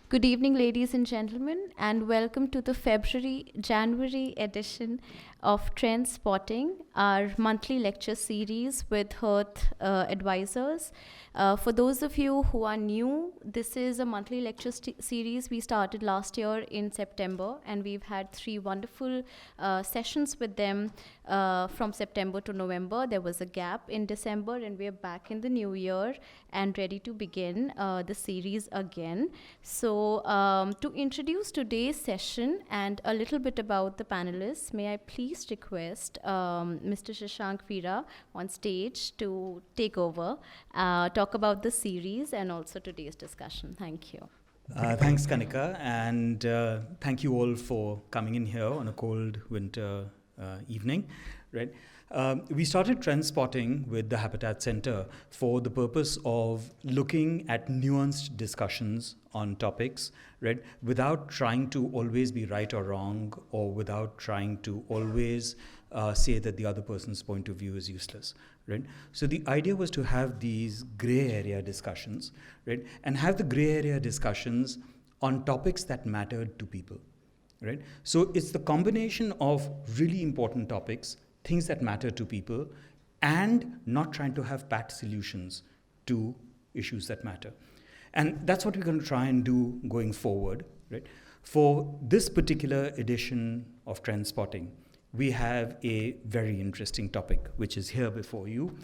Good evening, ladies and gentlemen, and welcome to the January edition of Trendspotting, our monthly lecture series with Hearth advisors. For those of you who are new, this is a monthly lecture series we started last year in September, and we've had 3 wonderful sessions with them from September to November. There was a gap in December, and we're back in the new year and ready to begin the series again. So, to introduce today's session and a little bit about the panelists, may I please request Mr. Shashank Veera on stage to take over, talk about the series and also today's discussion. Thank you. Thanks, Kanika, and thank you all for coming in here on a cold winter evening. Right? We started Trendspotting with the Habitat Center for the purpose of looking at nuanced discussions on topics, right, without trying to always be right or wrong, or without trying to always say that the other person's point of view is useless. Right? So the idea was to have these gray area discussions, right, and have the gray area discussions on topics that mattered to people. Right? So it's the combination of really important topics, things that matter to people, and not trying to have pat solutions to issues that matter. And that's what we're going to try and do going forward. Right? For this particular edition of Trendspotting, we have a very interesting topic, which is here before you.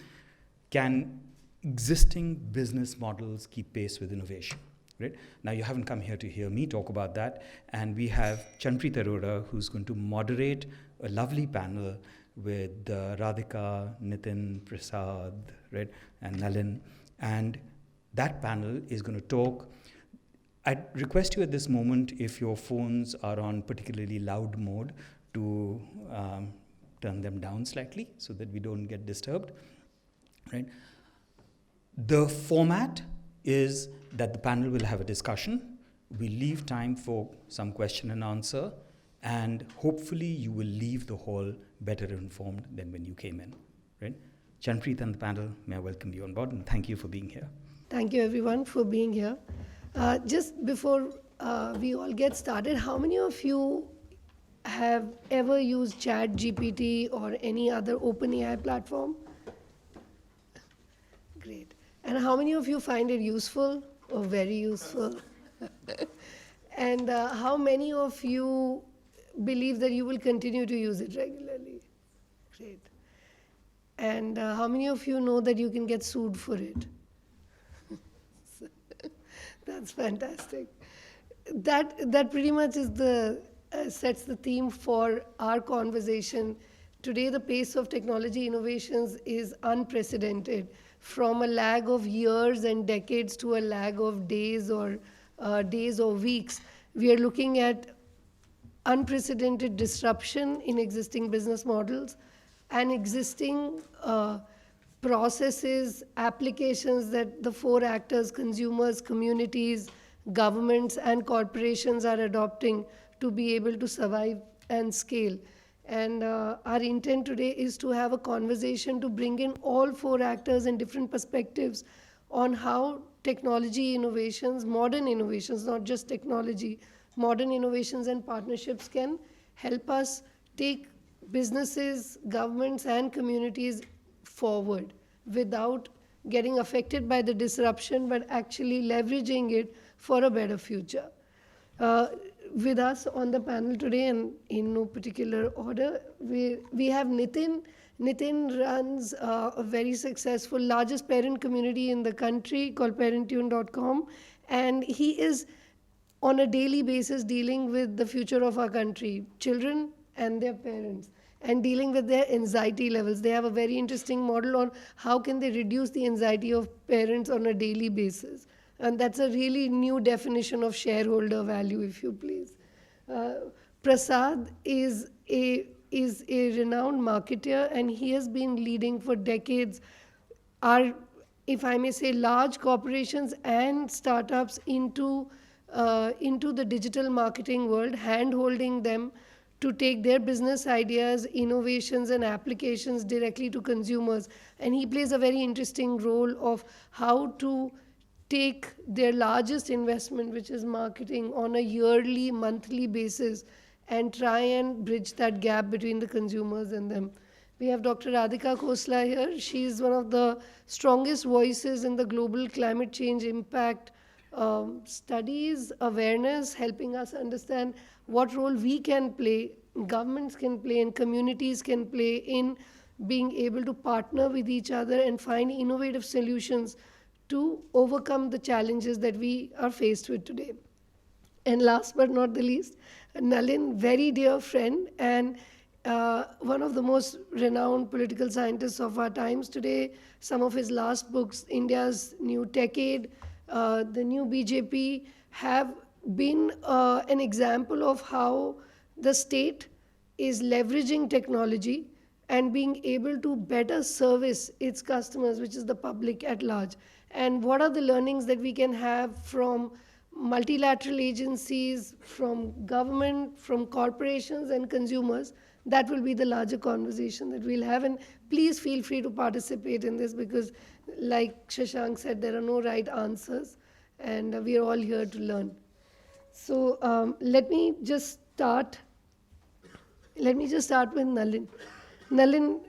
Can existing business models keep pace with innovation? Right? Now, you haven't come here to hear me talk about that, and we have Chanpreet Arora, who's going to moderate a lovely panel with Radhika, Nitin, Prasad, right, and Nalin, and that panel is going to talk. I'd request you at this moment, if your phones are on particularly loud mode, to turn them down slightly so that we don't get disturbed. Right? The format is that the panel will have a discussion. We leave time for some question and answer, and hopefully you will leave the hall better informed than when you came in. Right? Chanpreet and the panel, may I welcome you on board, and thank you for being here. Thank you everyone for being here. Just before we all get started, how many of you have ever used ChatGPT or any other OpenAI platform? Great. And how many of you find it useful or very useful? And how many of you believe that you will continue to use it regularly? Great. And how many of you know that you can get sued for it? That's fantastic. That pretty much is sets the theme for our conversation. Today, the pace of technology innovations is unprecedented. From a lag of years and decades to a lag of days or weeks, we are looking at unprecedented disruption in existing business models and existing processes, applications that the 4 actors, consumers, communities, governments, and corporations are adopting to be able to survive and scale. And our intent today is to have a conversation to bring in all 4 actors and different perspectives on how technology innovations, modern innovations, not just technology, modern innovations and partnerships can help us take businesses, governments, and communities forward without getting affected by the disruption, but actually leveraging it for a better future. With us on the panel today, and in no particular order, we have Nitin. Nitin runs a very successful, largest parent community in the country called parentune.com, and he is on a daily basis dealing with the future of our country, children and their parents, and dealing with their anxiety levels. They have a very interesting model on how can they reduce the anxiety of parents on a daily basis. And that's a really new definition of shareholder value, if you please. Prasad is a renowned marketer, and he has been leading for decades our, if I may say, large corporations and startups into the digital marketing world, hand-holding them to take their business ideas, innovations, and applications directly to consumers. And he plays a very interesting role of how to take their largest investment, which is marketing, on a yearly, monthly basis and try and bridge that gap between the consumers and them. We have Dr. Radhika Khosla here. She is one of the strongest voices in the global climate change impact studies, awareness, helping us understand what role we can play, governments can play, and communities can play in being able to partner with each other and find innovative solutions to overcome the challenges that we are faced with today. And last but not the least, Nalin, very dear friend and one of the most renowned political scientists of our times today. Some of his last books, India's New Decade, the New BJP, have been an example of how the state is leveraging technology and being able to better service its customers, which is the public at large. And what are the learnings that we can have from multilateral agencies, from government, from corporations and consumers? That will be the larger conversation that we'll have. And please feel free to participate in this, because like Shashank said, there are no right answers and we are all here to learn. So let me just start with Nalin. Nalin,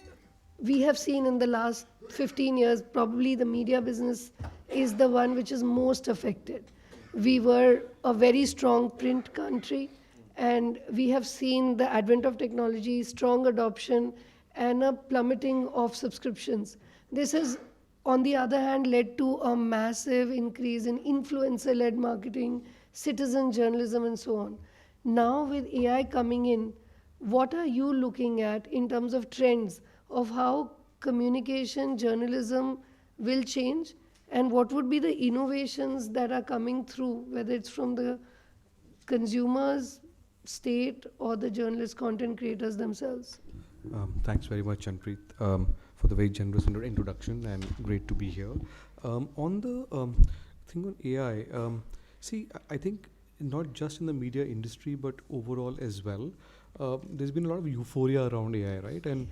we have seen in the last 15 years, probably the media business is the one which is most affected. We were a very strong print country, and we have seen the advent of technology, strong adoption, and a plummeting of subscriptions. This has, on the other hand, led to a massive increase in influencer-led marketing, citizen journalism, and so on. Now, with AI coming in, what are you looking at in terms of trends of how communication, journalism will change, and what would be the innovations that are coming through, whether it's from the consumers, state, or the journalist content creators themselves? Thanks very much, Chanpreet, for the very generous introduction, and great to be here. On the thing on AI, I think not just in the media industry, but overall as well, there's been a lot of euphoria around AI, right? And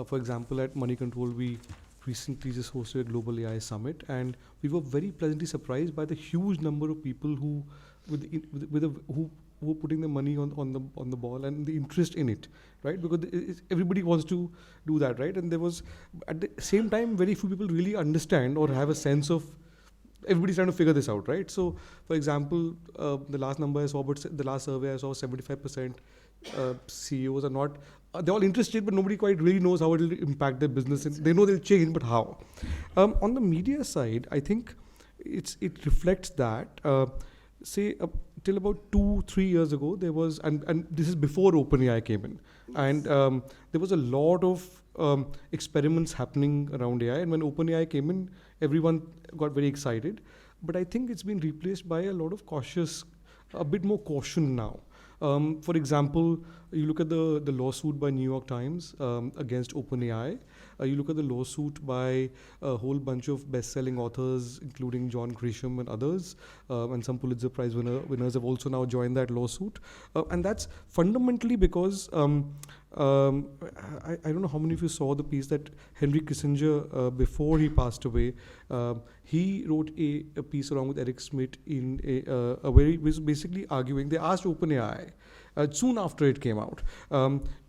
for example, at Money Control, we recently just hosted a global AI summit, and we were very pleasantly surprised by the huge number of people who were putting their money on the ball and the interest in it, right? Because everybody wants to do that, right? And there was, at the same time, very few people really understand or have a sense of. Everybody's trying to figure this out, right? So, for example, the last number I saw, but the last survey I saw, 75% CEOs are not. They're all interested, but nobody quite really knows how it will impact their business. And they know they'll change, but how? On the media side, I think it reflects that. Till about 2-3 years ago, there was, and this is before OpenAI came in, and there was a lot of experiments happening around AI. And when OpenAI came in, everyone got very excited. But I think it's been replaced by a lot of a bit more caution now. For example, you look at the lawsuit by New York Times against OpenAI. You look at the lawsuit by a whole bunch of best-selling authors, including John Grisham and others, and some Pulitzer Prize winners have also now joined that lawsuit. And that's fundamentally because I don't know how many of you saw the piece that Henry Kissinger, before he passed away, he wrote a piece along with Eric Schmidt in was basically arguing. They asked OpenAI soon after it came out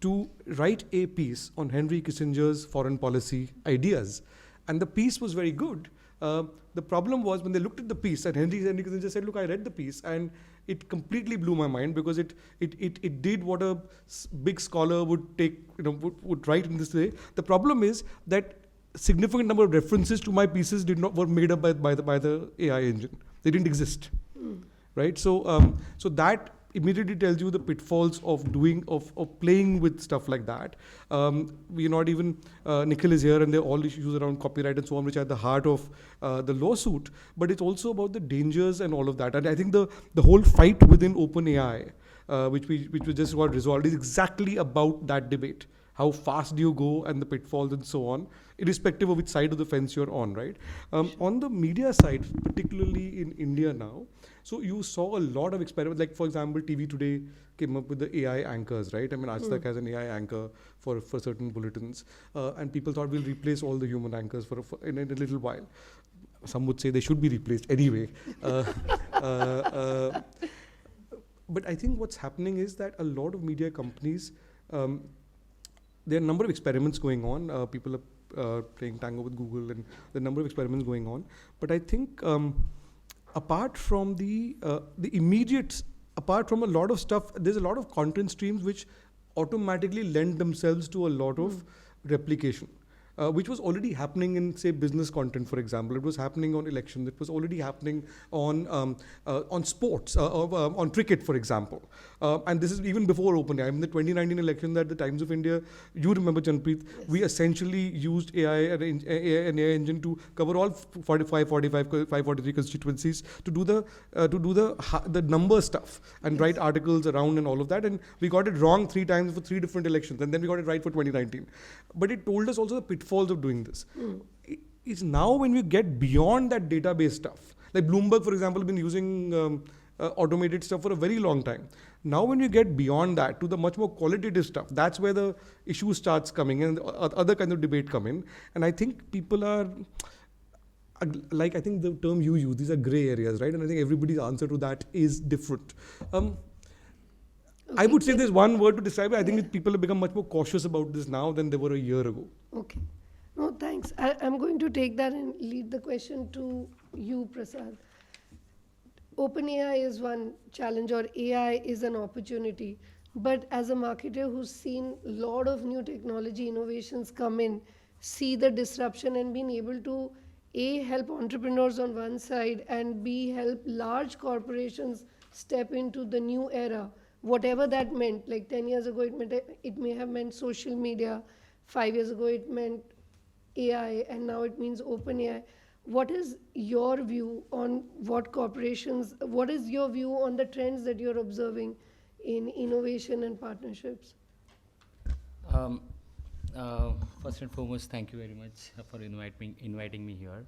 to write a piece on Henry Kissinger's foreign policy ideas, and the piece was very good. The problem was when they looked at the piece, and Henry Kissinger said, "Look, I read the piece, and it completely blew my mind because it did what a big scholar would take, would write in this way. The problem is that significant number of references to my pieces were made up by the AI engine. They didn't exist, right? So that immediately tells you the pitfalls of playing with stuff like that. We're not even, Nikhil is here, and there are all issues around copyright and so on, which are at the heart of the lawsuit, but it's also about the dangers and all of that. And I think the whole fight within OpenAI, which we just got resolved, is exactly about that debate. How fast do you go, and the pitfalls and so on, irrespective of which side of the fence you're on, right? On the media side, particularly in India now, so you saw a lot of experiments. Like, for example, TV Today came up with the AI anchors, right? I mean, Aaj Tak has an AI anchor for certain bulletins, and people thought we'll replace all the human anchors in a little while. some would say they should be replaced anyway. Uh, uh, but I think what's happening is that a lot of media companies, there are a number of experiments going on. People are playing tango with Google, and there are a number of experiments going on. But I think apart from the immediate, apart from a lot of stuff, there's a lot of content streams which automatically lend themselves to a lot of replication. Which was already happening in, say, business content, for example. It was happening on elections. It was already happening on sports, on cricket, for example. And this is even before OpenAI. In the 2019 election at the Times of India, you remember, Janpreet, Yes. we essentially used AI and AI engine to cover all 543 constituencies to do the number stuff and write articles around and all of that. And we got it wrong 3 times for 3 different elections, and then we got it right for 2019. But it told us also the pitfalls of doing this. It's now when we get beyond that database stuff, like Bloomberg, for example, has been using automated stuff for a very long time. Now when we get beyond that to the much more qualitative stuff, that's where the issue starts coming and other kinds of debate come in. And I think people are, like I think the term you use, these are gray areas, right? And I think everybody's answer to that is different. I would say there's one word to describe it. I think people have become much more cautious about this now than they were a year ago. Okay. No, thanks. I'm going to take that and lead the question to you, Prasad. OpenAI is one challenge, or AI is an opportunity. But as a marketer who's seen a lot of new technology innovations come in, see the disruption and been able to A, help entrepreneurs on one side, and B, help large corporations step into the new era, whatever that meant. Like 10 years ago, it may have meant social media. 5 years ago, it meant AI, and now it means OpenAI. What is your view on what is your view on the trends that you're observing in innovation and partnerships? First and foremost, thank you very much for inviting me here.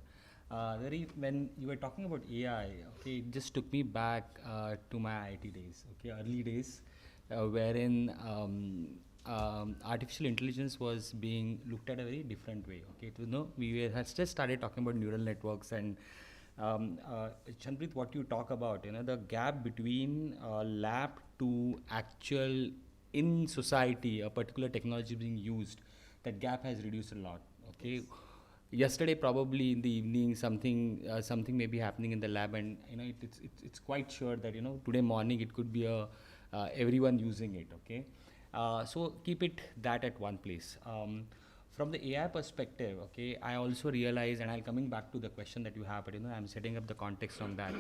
When you were talking about AI, okay, it just took me back to my IT days, okay, early days, wherein artificial intelligence was being looked at a very different way. Okay, it was had just started talking about neural networks, and Chanpreet, what you talk about, the gap between lab to actual in society, a particular technology being used, that gap has reduced a lot. Okay. Yesterday, probably in the evening, something may be happening in the lab, and it's quite sure that today morning it could be everyone using it. Okay, so keep that at one place. From the AI perspective, okay, I also realize, and I'll coming back to the question that you have, but I'm setting up the context on that.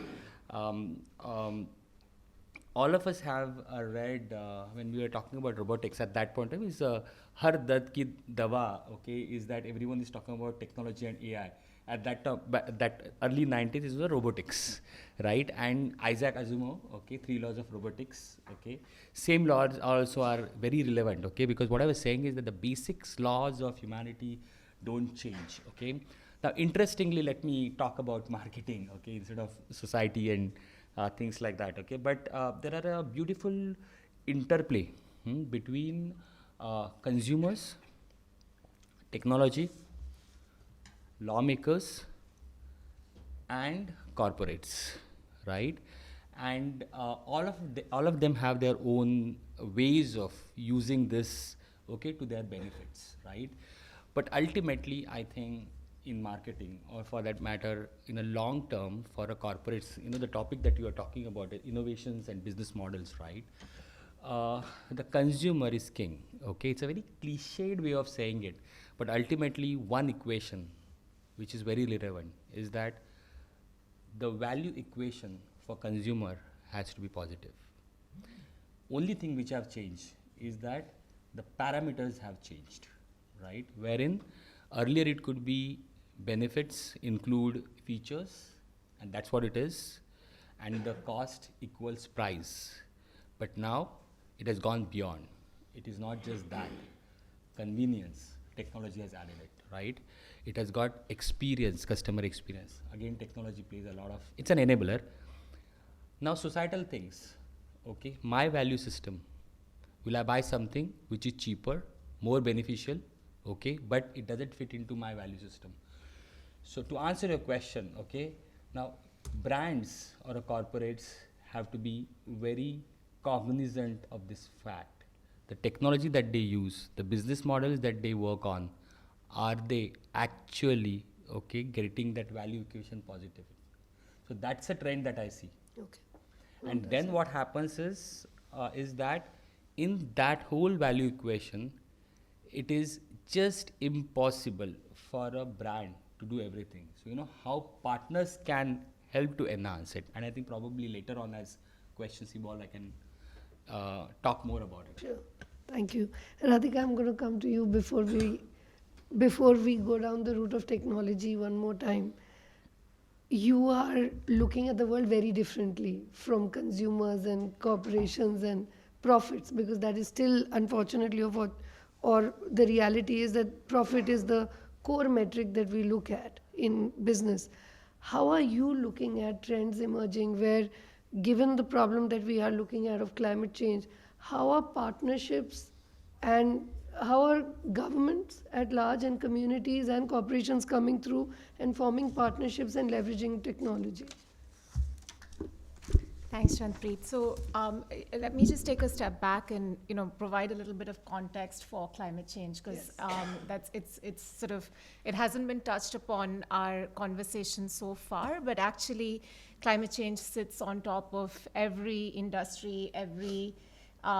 All of us have read when we were talking about robotics at that point of time is har dard ki dawa, okay, is that everyone is talking about technology and AI. At that early 90s is the robotics, right? And Isaac Asimov, okay, 3 laws of robotics, okay. Same laws also are very relevant, okay, because what I was saying is that the basics laws of humanity don't change, okay. Now, interestingly, let me talk about marketing, okay, instead of society and things like that, okay. But there are a beautiful interplay between consumers, technology, lawmakers, and corporates, right? And all of them have their own ways of using this, okay, to their benefits, right? But ultimately, I think in marketing, or for that matter, in a long term for a corporate, the topic that you are talking about, innovations and business models, right? The consumer is king, okay? It's a very cliched way of saying it, but ultimately one equation which is very relevant is that the value equation for consumer has to be positive. Only thing which have changed is that the parameters have changed, right? Wherein earlier it could be benefits include features, and that's what it is, and the cost equals price. But now it has gone beyond. It is not just that. Convenience, technology has added it, right? It has got experience, customer experience. Again, technology plays a lot of, it's an enabler. Now societal things, okay, my value system. Will I buy something which is cheaper, more beneficial, okay, but it doesn't fit into my value system. So to answer your question, okay, now brands or corporates have to be very cognizant of this fact. The technology that they use, the business models that they work on, are they actually okay getting that value equation positive? So that's a trend that I see. Okay. And then what happens is that in that whole value equation, it is just impossible for a brand to do everything. So how partners can help to enhance it, and I think probably later on as questions evolve, I can talk more about it. Sure. Thank you. Radhika, I'm going to come to you before we go down the route of technology one more time. You are looking at the world very differently from consumers and corporations and profits, because that is still unfortunately or the reality is that profit is the core metric that we look at in business. How are you looking at trends emerging where, given the problem that we are looking at of climate change, how are partnerships and how are governments at large and communities and corporations coming through and forming partnerships and leveraging technology? Thanks, Chanpreet. So let me just take a step back and provide a little bit of context for climate change, because it's sort of, it hasn't been touched upon our conversation so far, but actually climate change sits on top of every industry, every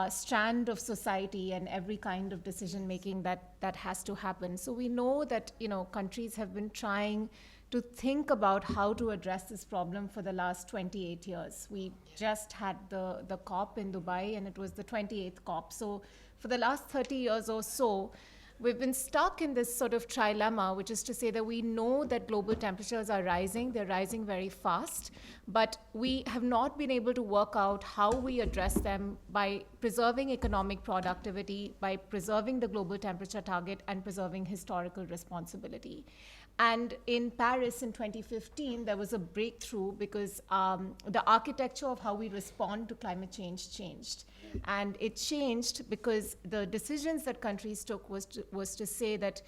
strand of society, and every kind of decision making that has to happen. So we know that countries have been trying to think about how to address this problem for the last 28 years. We just had the COP in Dubai, and it was the 28th COP. So for the last 30 years or so, we've been stuck in this sort of trilemma, which is to say that we know that global temperatures are rising, they're rising very fast, but we have not been able to work out how we address them by preserving economic productivity, by preserving the global temperature target, and preserving historical responsibility. And in Paris in 2015, there was a breakthrough because the architecture of how we respond to climate change changed. And it changed because the decisions that countries took was to say that,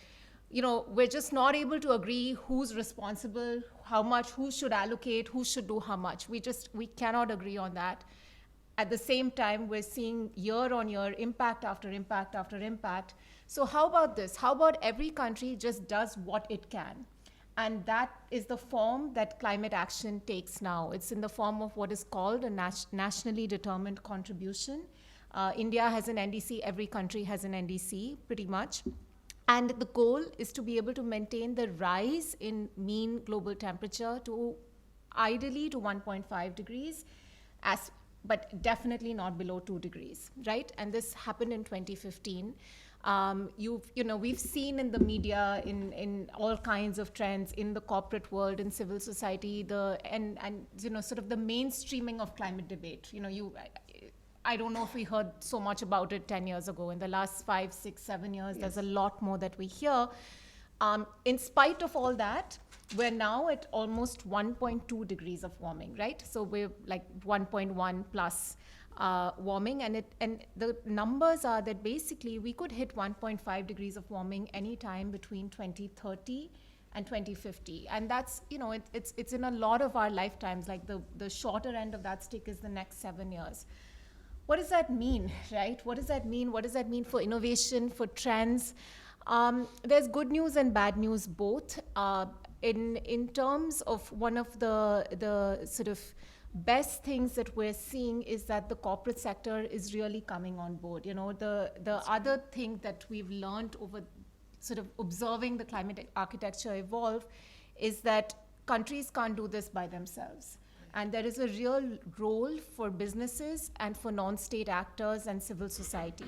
we're just not able to agree who's responsible, how much, who should allocate, who should do how much. We cannot agree on that. At the same time, we're seeing year on year impact after impact after impact. So how about this? How about every country just does what it can? And that is the form that climate action takes now. It's in the form of what is called a nationally determined contribution. India has an NDC, every country has an NDC, pretty much. And the goal is to be able to maintain the rise in mean global temperature to ideally to 1.5 degrees, but definitely not below 2 degrees, right? And this happened in 2015. We've seen in the media, in all kinds of trends, in the corporate world, in civil society, sort of the mainstreaming of climate debate. I don't know if we heard so much about it 10 years ago. In the last 5, 6, 7 years, there's a lot more that we hear. In spite of all that, we're now at almost 1.2 degrees of warming, right? So we're like 1.1 plus warming, and the numbers are that basically we could hit 1.5 degrees of warming anytime between 2030 and 2050, and that's it's in a lot of our lifetimes. Like the shorter end of that stick is the next 7 years. What does that mean, right? What does that mean? What does that mean for innovation, for trends? There's good news and bad news both. In terms of one of the sort of best things that we're seeing is that the corporate sector is really coming on board. The other thing that we've learned over sort of observing the climate architecture evolve is that countries can't do this by themselves. And there is a real role for businesses and for non-state actors and civil society.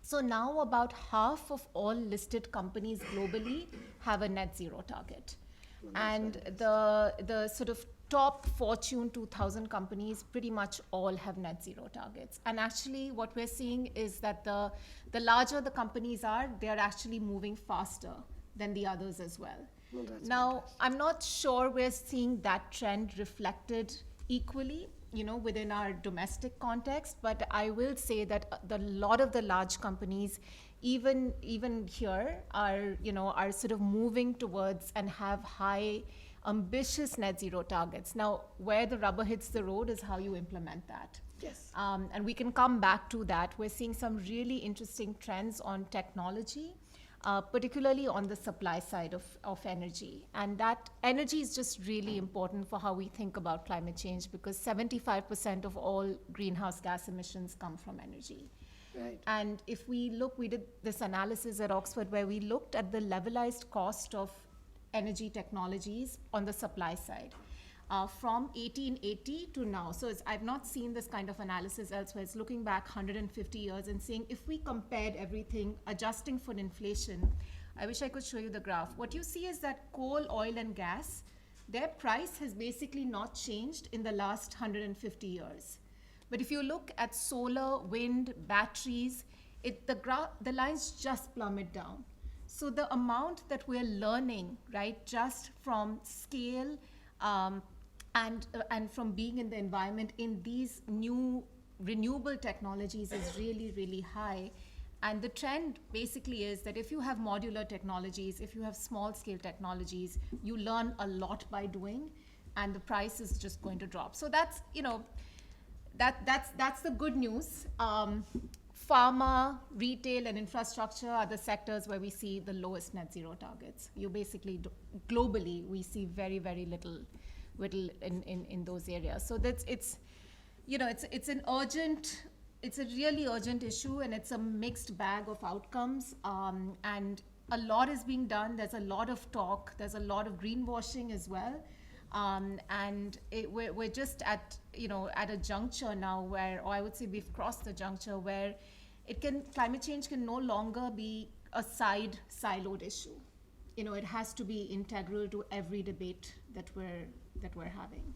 So now about half of all listed companies globally have a net zero target. And the sort of top Fortune 2000 companies pretty much all have net zero targets. And actually what we're seeing is that the larger the companies are, they're actually moving faster than the others as well. Now, I'm not sure we're seeing that trend reflected equally, within our domestic context, but I will say that a lot of the large companies even here are sort of moving towards and have high ambitious net zero targets. Now, where the rubber hits the road is how you implement that. Yes. And we can come back to that. We're seeing some really interesting trends on technology, particularly on the supply side of energy. And that energy is just really important for how we think about climate change, because 75% of all greenhouse gas emissions come from energy. Right. And if we look, we did this analysis at Oxford where we looked at the levelized cost of energy technologies on the supply side from 1880 to now. So I've not seen this kind of analysis elsewhere. It's looking back 150 years and saying if we compared everything, adjusting for inflation, I wish I could show you the graph. What you see is that coal, oil, and gas, their price has basically not changed in the last 150 years. But if you look at solar, wind, batteries, the lines just plummet down. So the amount that we're learning, right, just from scale and from being in the environment in these new renewable technologies is really, really high. And the trend basically is that if you have modular technologies, if you have small scale technologies, you learn a lot by doing, and the price is just going to drop. So that's, that's the good news. Pharma, retail, and infrastructure are the sectors where we see the lowest net zero targets. You basically, globally, we see very, very little in those areas. So it's a really urgent issue, and it's a mixed bag of outcomes. And a lot is being done. There's a lot of talk. There's a lot of greenwashing as well. And we're just at a juncture now where, or I would say we've crossed the juncture where climate change can no longer be a siloed issue. It has to be integral to every debate that we're having.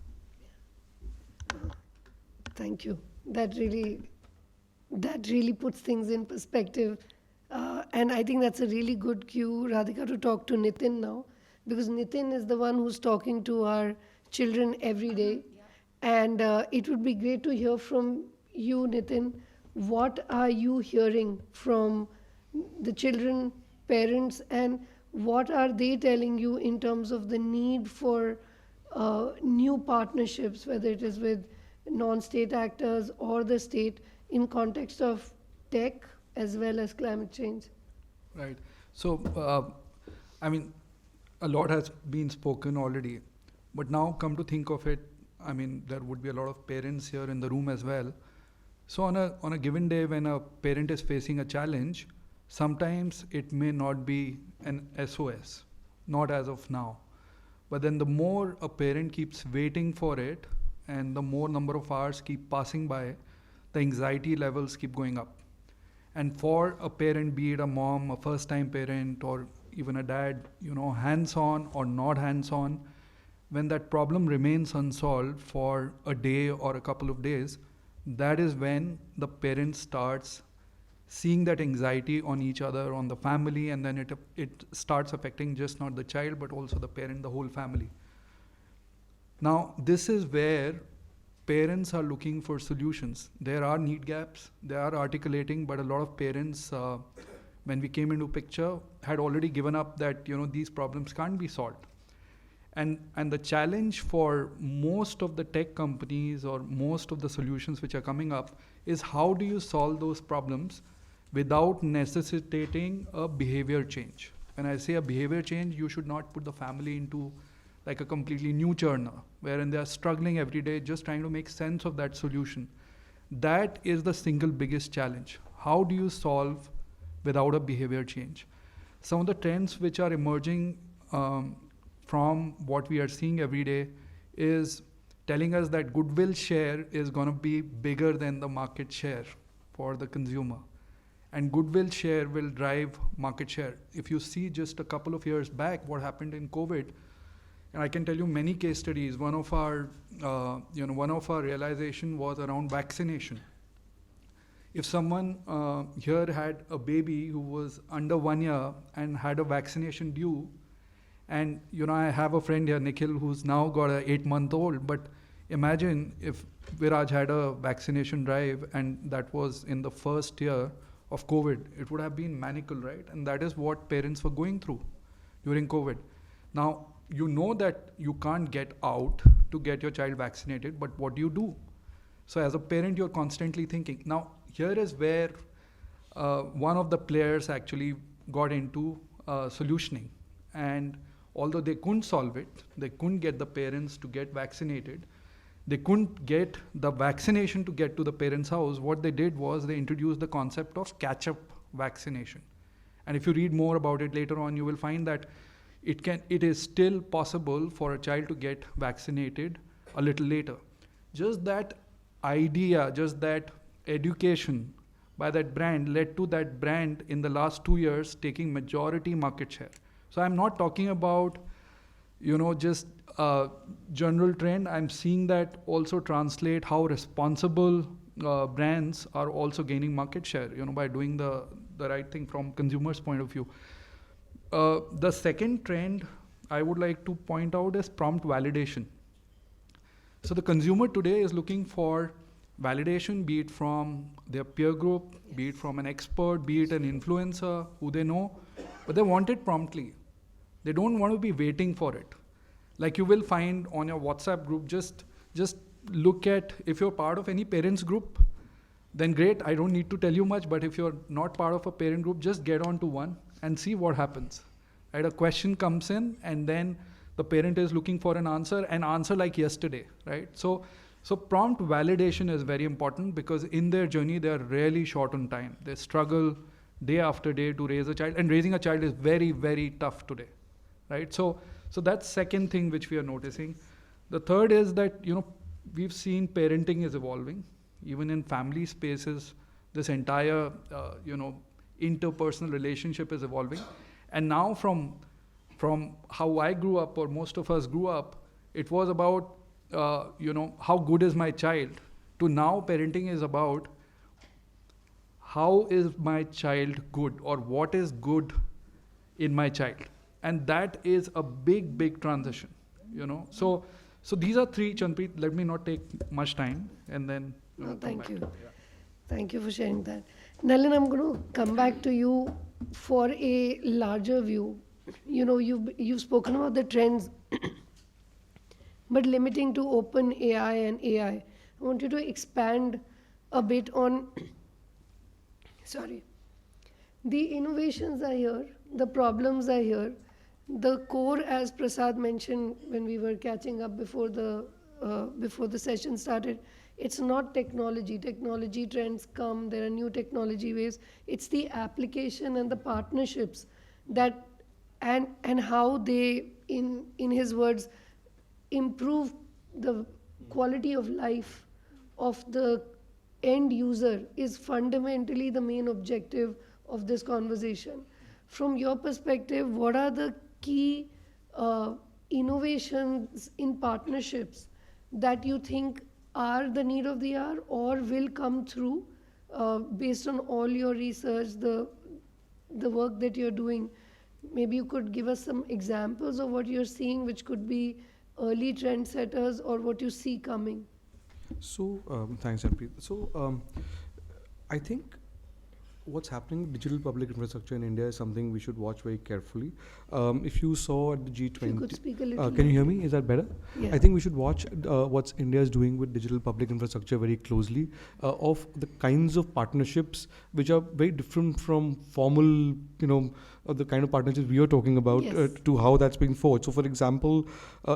Thank you. That really puts things in perspective. And I think that's a really good cue, Radhika, to talk to Nitin now, because Nitin is the one who's talking to our children every day. Yeah. And it would be great to hear from you, Nitin. What are you hearing from the children, parents, and what are they telling you in terms of the need for new partnerships, whether it is with non-state actors or the state, in context of tech as well as climate change? Right. So, a lot has been spoken already, but now come to think of it, there would be a lot of parents here in the room as well. So on a given day when a parent is facing a challenge, sometimes it may not be an SOS, not as of now. But then the more a parent keeps waiting for it and the more number of hours keep passing by, the anxiety levels keep going up. And for a parent, be it a mom, a first-time parent, or even a dad, hands-on or not hands-on, when that problem remains unsolved for a day or a couple of days, that is when the parent starts seeing that anxiety on each other, on the family, and then it starts affecting just not the child, but also the parent, the whole family. Now, this is where parents are looking for solutions. There are need gaps, they are articulating, but a lot of parents, when we came into picture, had already given up that these problems can't be solved. And the challenge for most of the tech companies or most of the solutions which are coming up is how do you solve those problems without necessitating a behavior change. When I say a behavior change, you should not put the family into like a completely new churner, wherein they are struggling every day just trying to make sense of that solution. That is the single biggest challenge. How do you solve without a behavior change? Some of the trends which are emerging from what we are seeing every day is telling us that goodwill share is going to be bigger than the market share for the consumer. And goodwill share will drive market share. If you see just a couple of years back what happened in COVID, and I can tell you many case studies. One of our realization was around vaccination. If someone here had a baby who was under 1 year and had a vaccination due, and I have a friend here, Nikhil, who's now got a 8-month-old, but imagine if Viraj had a vaccination drive and that was in the first year of COVID, it would have been maniacal, right? And that is what parents were going through during COVID. Now, you know that you can't get out to get your child vaccinated, but what do you do? So as a parent, you're constantly thinking. Now, here is where one of the players actually got into solutioning. And although they couldn't solve it, they couldn't get the parents to get vaccinated, they couldn't get the vaccination to get to the parents' house, what they did was they introduced the concept of catch-up vaccination. And if you read more about it later on, you will find that it is still possible for a child to get vaccinated a little later. Just that idea, just that education by that brand led to that brand in the last 2 years taking majority market share. So I'm not talking about, just a general trend. I'm seeing that also translate how responsible brands are also gaining market share, by doing the right thing from consumers' point of view. The second trend I would like to point out is prompt validation. So the consumer today is looking for validation, be it from their peer group, be it from an expert, be it an influencer who they know, but they want it promptly. They don't want to be waiting for it. Like you will find on your WhatsApp group, just look at, if you're part of any parents group, then great, I don't need to tell you much, but if you're not part of a parent group, just get onto one and see what happens. Right? A question comes in and then the parent is looking for an answer like yesterday, right? So prompt validation is very important because in their journey, they are really short on time. They struggle day after day to raise a child, and raising a child is very, very tough today, right? So that's second thing which we are noticing. The third is that, we've seen parenting is evolving. Even in family spaces, this entire, interpersonal relationship is evolving. And now from how I grew up, or most of us grew up, it was about, how good is my child, to now parenting is about how is my child good, or what is good in my child. And that is a big, big transition, So these are three, Chandpreet, let me not take much time, and then No, thank you. Thank you for sharing that. Nalin, I'm going to come back to you for a larger view. You've spoken about the trends, but limiting to open AI and AI. I want you to expand a bit on, the innovations are here, the problems are here. The core, as Prasad mentioned when we were catching up before the session started, it's not technology. Technology trends come, there are new technology waves. It's the application and the partnerships that and how they, in his words, improve the quality of life of the end user is fundamentally the main objective of this conversation. From your perspective, what are the key innovations in partnerships that you think are the need of the hour or will come through based on all your research, the work that you're doing? Maybe you could give us some examples of what you're seeing, which could be early trendsetters or what you see coming. So, thanks, Harpreet. So, I think what's happening with digital public infrastructure in India is something we should watch very carefully. If you saw at the G20, If you could speak a little can you hear me? Is that better? Yeah. I think we should watch what India is doing with digital public infrastructure very closely, of the kinds of partnerships which are very different from formal, the kind of partnerships we are talking about, Yes. to how that's being forged. So, for example,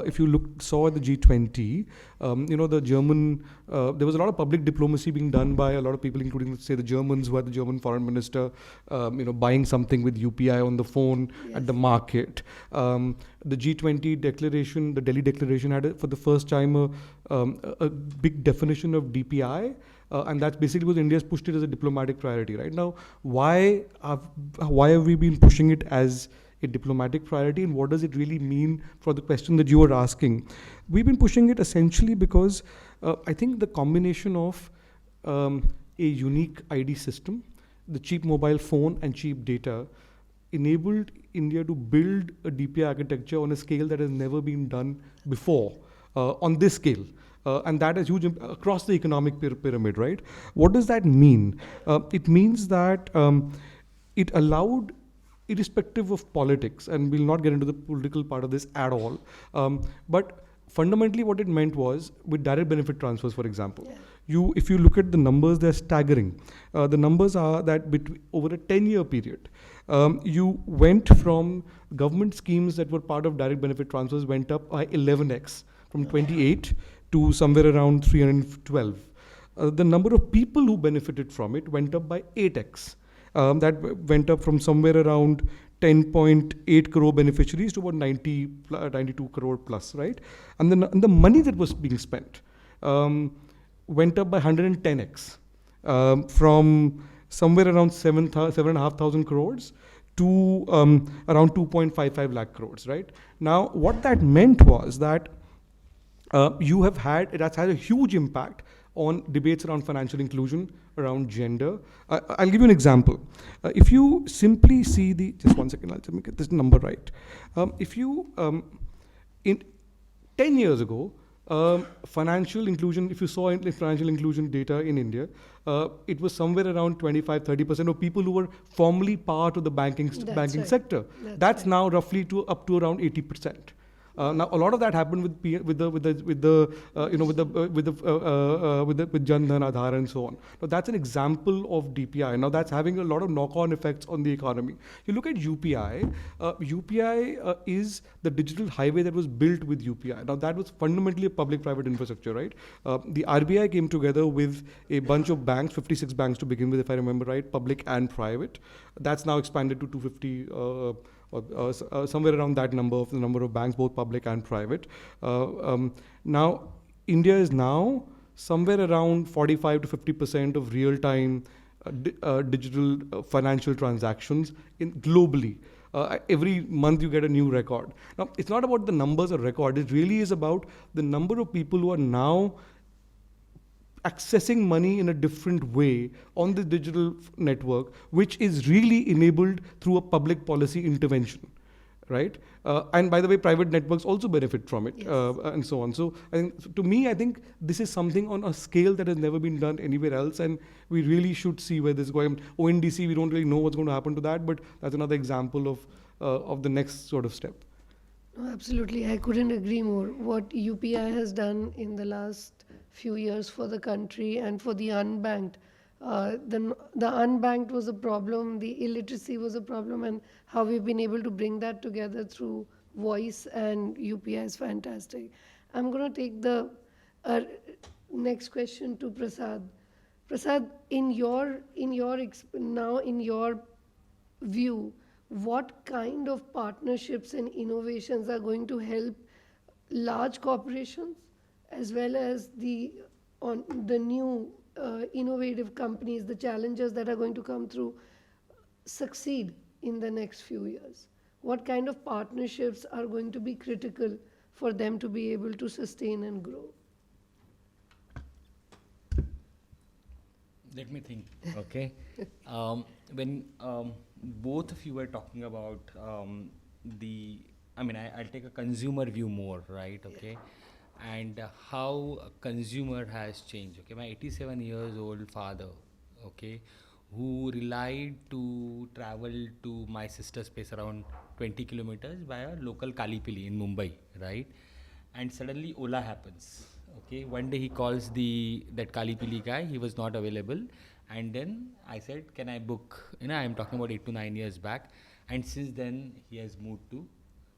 if you saw at the G20, the German, there was a lot of public diplomacy being done by a lot of people, including, let's say, the Germans, who had the German foreign minister, buying something with UPI on the phone at the market. The G20 declaration, the Delhi Declaration, had for the first time a big definition of DPI. And that's basically because India's pushed it as a diplomatic priority. Right now, why have we been pushing it as a diplomatic priority, and what does it really mean for the question that you were asking? We've been pushing it essentially because I think the combination of a unique ID system, the cheap mobile phone and cheap data, enabled India to build a DPI architecture on a scale that has never been done before, on this scale. and that is huge across the economic pyramid, right? What does that mean? It means that it allowed, irrespective of politics, and we'll not get into the political part of this at all, but fundamentally what it meant was, with direct benefit transfers, for example, if you look at the numbers, they're staggering. The numbers are that over a 10-year period, you went from government schemes that were part of direct benefit transfers went up by 11x, from 28 to somewhere around 312. The number of people who benefited from it went up by 8x. That went up from somewhere around 10.8 crore beneficiaries to about 92 crore plus, right? And the money that was being spent went up by 110x, from somewhere around 7,500 crores to around 2.55 lakh crores, right? Now, what that meant was that that's had a huge impact on debates around financial inclusion, around gender. I'll give you an example. If you simply see just one second, I'll get this number right. If you, in 10 years ago, financial inclusion, if you saw financial inclusion data in India, it was somewhere around 25-30% of people who were formally part of the banking sector. That's now roughly up to around 80%. Now, a lot of that happened with Jan Dhan, Aadhaar, and so on. Now, that's an example of DPI. Now, that's having a lot of knock-on effects on the economy. You look at UPI. UPI is the digital highway that was built with UPI. Now, that was fundamentally a public-private infrastructure, right? The RBI came together with a bunch of banks, 56 banks to begin with, if I remember right, public and private. That's now expanded to 250. Somewhere around that number of the number of banks, both public and private. Now, India is now somewhere around 45 to 50% of real-time digital financial transactions globally. Every month you get a new record. Now, it's not about the numbers or record. It really is about the number of people who are now accessing money in a different way on the digital network, which is really enabled through a public policy intervention, right? And by the way, private networks also benefit from it, and so on. So to me, I think this is something on a scale that has never been done anywhere else, and we really should see where this is going. ONDC, we don't really know what's going to happen to that, but that's another example of the next sort of step. No, absolutely, I couldn't agree more. What UPI has done in the last few years for the country and for the unbanked. The unbanked was a problem, the illiteracy was a problem, and how we've been able to bring that together through voice and UPI is fantastic. I'm going to take the next question to Prasad. Prasad, in your view, what kind of partnerships and innovations are going to help large corporations as well as the new innovative companies, the challenges that are going to come through, succeed in the next few years? What kind of partnerships are going to be critical for them to be able to sustain and grow? Let me think, okay? When both of you were talking about I'll take a consumer view more, right, okay? And how a consumer has changed, okay? My 87 years old father, okay, who relied to travel to my sister's place around 20 kilometers by a local Kalipili in Mumbai, right? And suddenly Ola happens, okay? One day he calls that Kalipili guy, he was not available. And then I said, can I book? I'm talking about 8 to 9 years back. And since then, he has moved to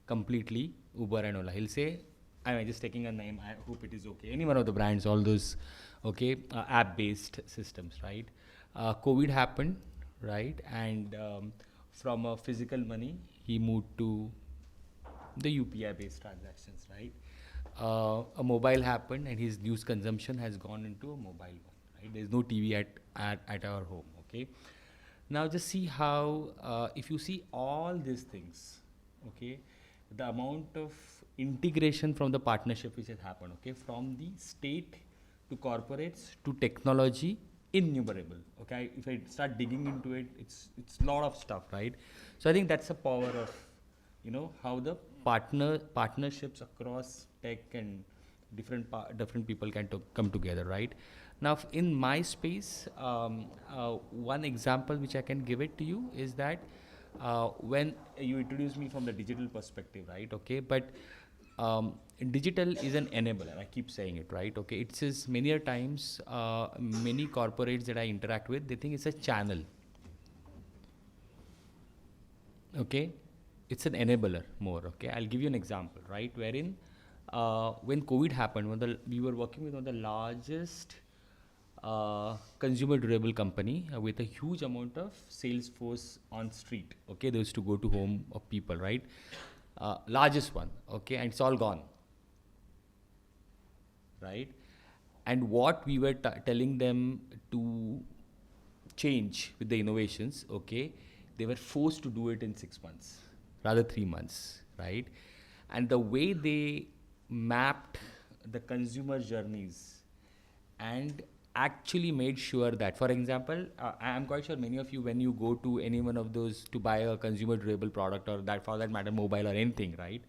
completely Uber and Ola. He'll say, I'm just taking a name, I hope it is okay. Any one of the brands, all those, okay, app-based systems, right? COVID happened, right? And from a physical money, he moved to the UPI-based transactions, right? A mobile happened, and his news consumption has gone into a mobile one, right? There's no TV at our home, okay? Now just see how, if you see all these things, okay, the amount of integration from the partnership which has happened, okay, from the state to corporates to technology, innumerable, okay? If I start digging into it, it's a lot of stuff, right? So I think that's the power of, how the partnerships across tech and different people can come together, right? Now, in my space, one example which I can give it to you is that when you introduced me from the digital perspective, right? Okay, but digital is an enabler. I keep saying it, right? Okay, it says many a times, many corporates that I interact with, they think it's a channel. Okay, it's an enabler more. Okay, I'll give you an example, right? Wherein when COVID happened, we were working with one of the largest consumer durable company with a huge amount of sales force on street. Okay, they used to go to home of people, right? Largest one. Okay, and it's all gone, right? And what we were telling them to change with the innovations, okay, they were forced to do it in 6 months, rather 3 months, right? And the way they mapped the consumer journeys and actually made sure that, for example, I'm quite sure many of you, when you go to any one of those to buy a consumer durable product, or that for that matter mobile or anything, right?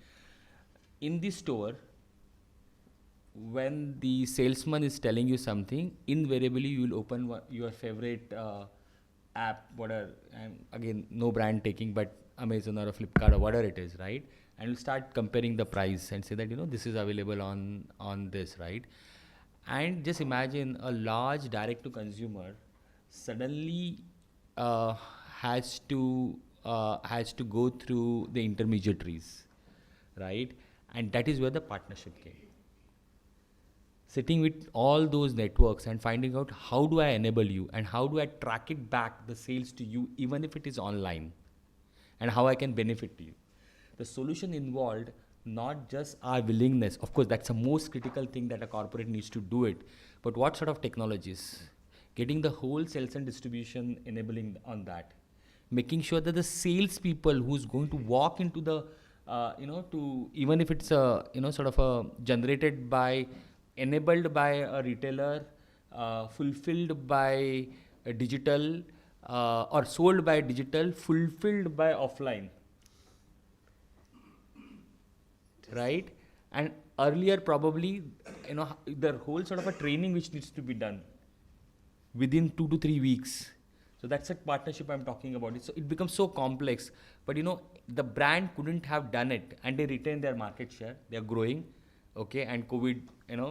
In the store, when the salesman is telling you something, invariably you will open your favorite app, whatever, and again, no brand taking, but Amazon or a Flipkart or whatever it is, right? And you'll start comparing the price and say that, this is available on this, right? And just imagine a large direct to consumer suddenly has to go through the intermediaries, right? And that is where the partnership came. Sitting with all those networks and finding out how do I enable you and how do I track it back, the sales to you, even if it is online, and how I can benefit to you. The solution involved not just our willingness, of course that's the most critical thing that a corporate needs to do it, but what sort of technologies, getting the whole sales and distribution enabling on that, making sure that the sales people who's going to walk into the, to, even if it's a, sort of a generated by, enabled by a retailer, fulfilled by a digital, or sold by digital, fulfilled by offline, right? And earlier probably, the whole sort of a training which needs to be done within 2 to 3 weeks. So that's a partnership I'm talking about. So it becomes so complex, but the brand couldn't have done it, and they retain their market share. They are growing, okay. And COVID,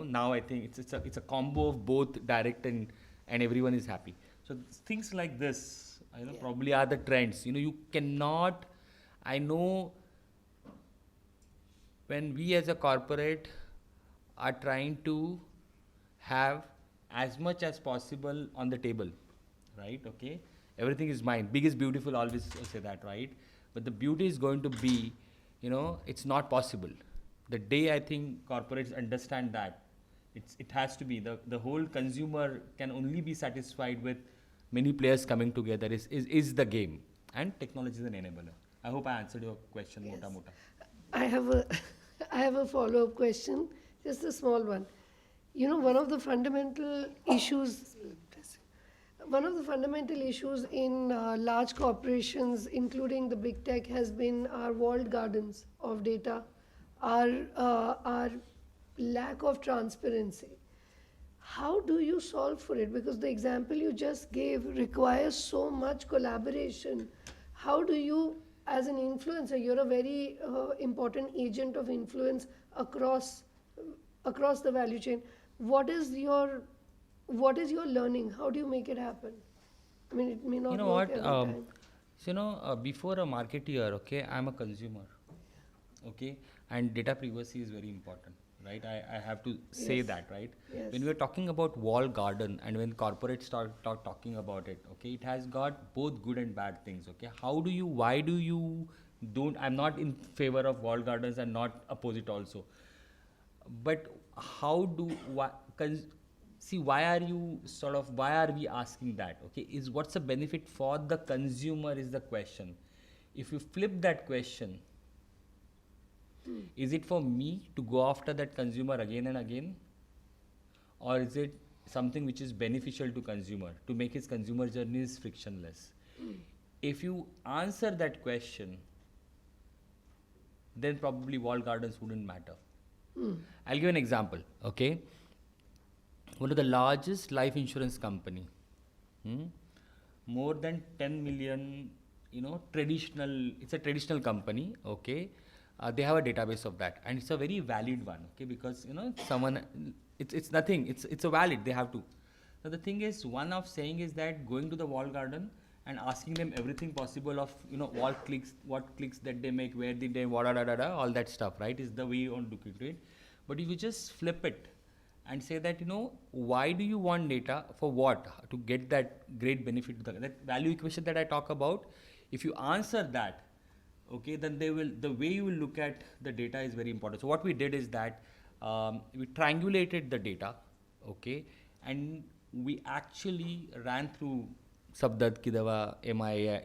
now I think it's a combo of both direct and everyone is happy. So things like this, probably are the trends. You cannot. I know. When we as a corporate are trying to have as much as possible on the table, right? Okay, everything is mine. Big is beautiful, always say that, right? But the beauty is going to be, it's not possible. The day I think corporates understand that, it has to be the whole consumer can only be satisfied with many players coming together is the game, and technology is an enabler. I hope I answered your question, Yes. mota mota. I have a follow-up question, just a small one. One of the fundamental issues in large corporations, including the big tech, has been our walled gardens of data, our lack of transparency. How do you solve for it? Because the example you just gave requires so much collaboration. How do you, as an influencer, you're a very important agent of influence across the value chain. What is your learning? How do you make it happen? I mean, it may not work every time. So, before a marketeer, okay, I'm a consumer, okay, and data privacy is very important, right? I have to say Yes. that, right? Yes. When we're talking about walled garden and when corporates start talking about it, okay, it has got both good and bad things, okay? Why do you don't, I'm not in favor of walled gardens and not opposite also. But why are we asking that, okay? What's the benefit for the consumer is the question. If you flip that question, is it for me to go after that consumer again and again? Or is it something which is beneficial to consumer, to make his consumer journeys frictionless? If you answer that question, then probably walled gardens wouldn't matter. I'll give an example, okay? One of the largest life insurance company, more than 10 million, it's a traditional company, okay? They have a database of that, and it's a very valid one, okay? Because, it's nothing, it's a valid, they have to. So the thing is, one of saying is that going to the wall garden and asking them everything possible of, what clicks that they make, where did they, all that stuff, right? Is the way you want to look into it. But if you just flip it and say that, why do you want data? For what? To get that great benefit, that value equation that I talk about. If you answer that, okay, then the way you will look at the data is very important. So what we did is that we triangulated the data, okay, and we actually ran through Sabdat Kidava, MI,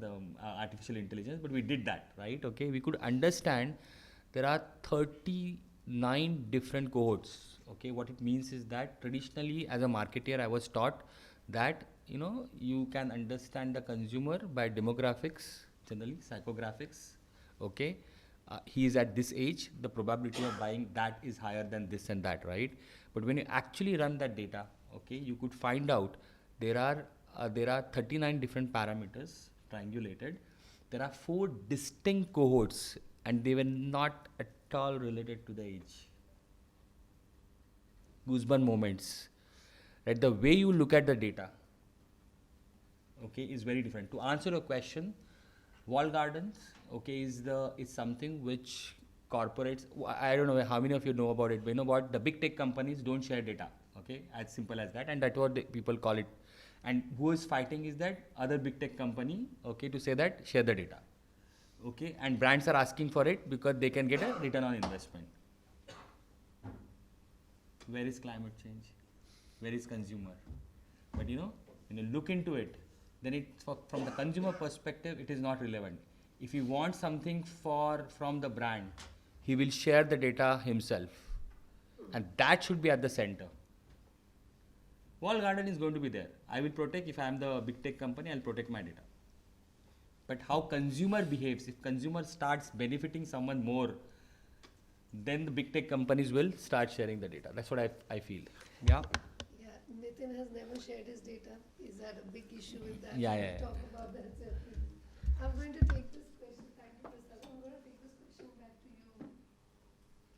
the artificial intelligence, but we did that, right? Okay, we could understand there are 39 different cohorts. Okay, what it means is that traditionally as a marketer, I was taught that, you can understand the consumer by demographics, generally psychographics, okay? He is at this age, the probability of buying that is higher than this and that, right? But when you actually run that data, okay, you could find out there are 39 different parameters triangulated. There are 4 distinct cohorts, and they were not at all related to the age. Goosebump moments, right? The way you look at the data, okay, is very different. To answer your question, wall gardens, okay, is something which corporates, I don't know how many of you know about it, but you know what, the big tech companies don't share data, okay, as simple as that, and that's what people call it. And who is fighting is that other big tech company, okay, to say that share the data, okay, and brands are asking for it because they can get a return on investment. Where is climate change? Where is consumer? But when you look into it, then from the consumer perspective, it is not relevant. If he wants something from the brand, he will share the data himself, and that should be at the center. Wall garden is going to be there. I will protect, if I am the big tech company, I'll protect my data. But how consumer behaves, if consumer starts benefiting someone more, then the big tech companies will start sharing the data. That's what I feel. Yeah. Yeah, Nitin has never shared his data. Is that a big issue with that? Yeah. Talk about that separately. I'm going to take this question. Thank you, Prasad. I'm going to take this question back to you.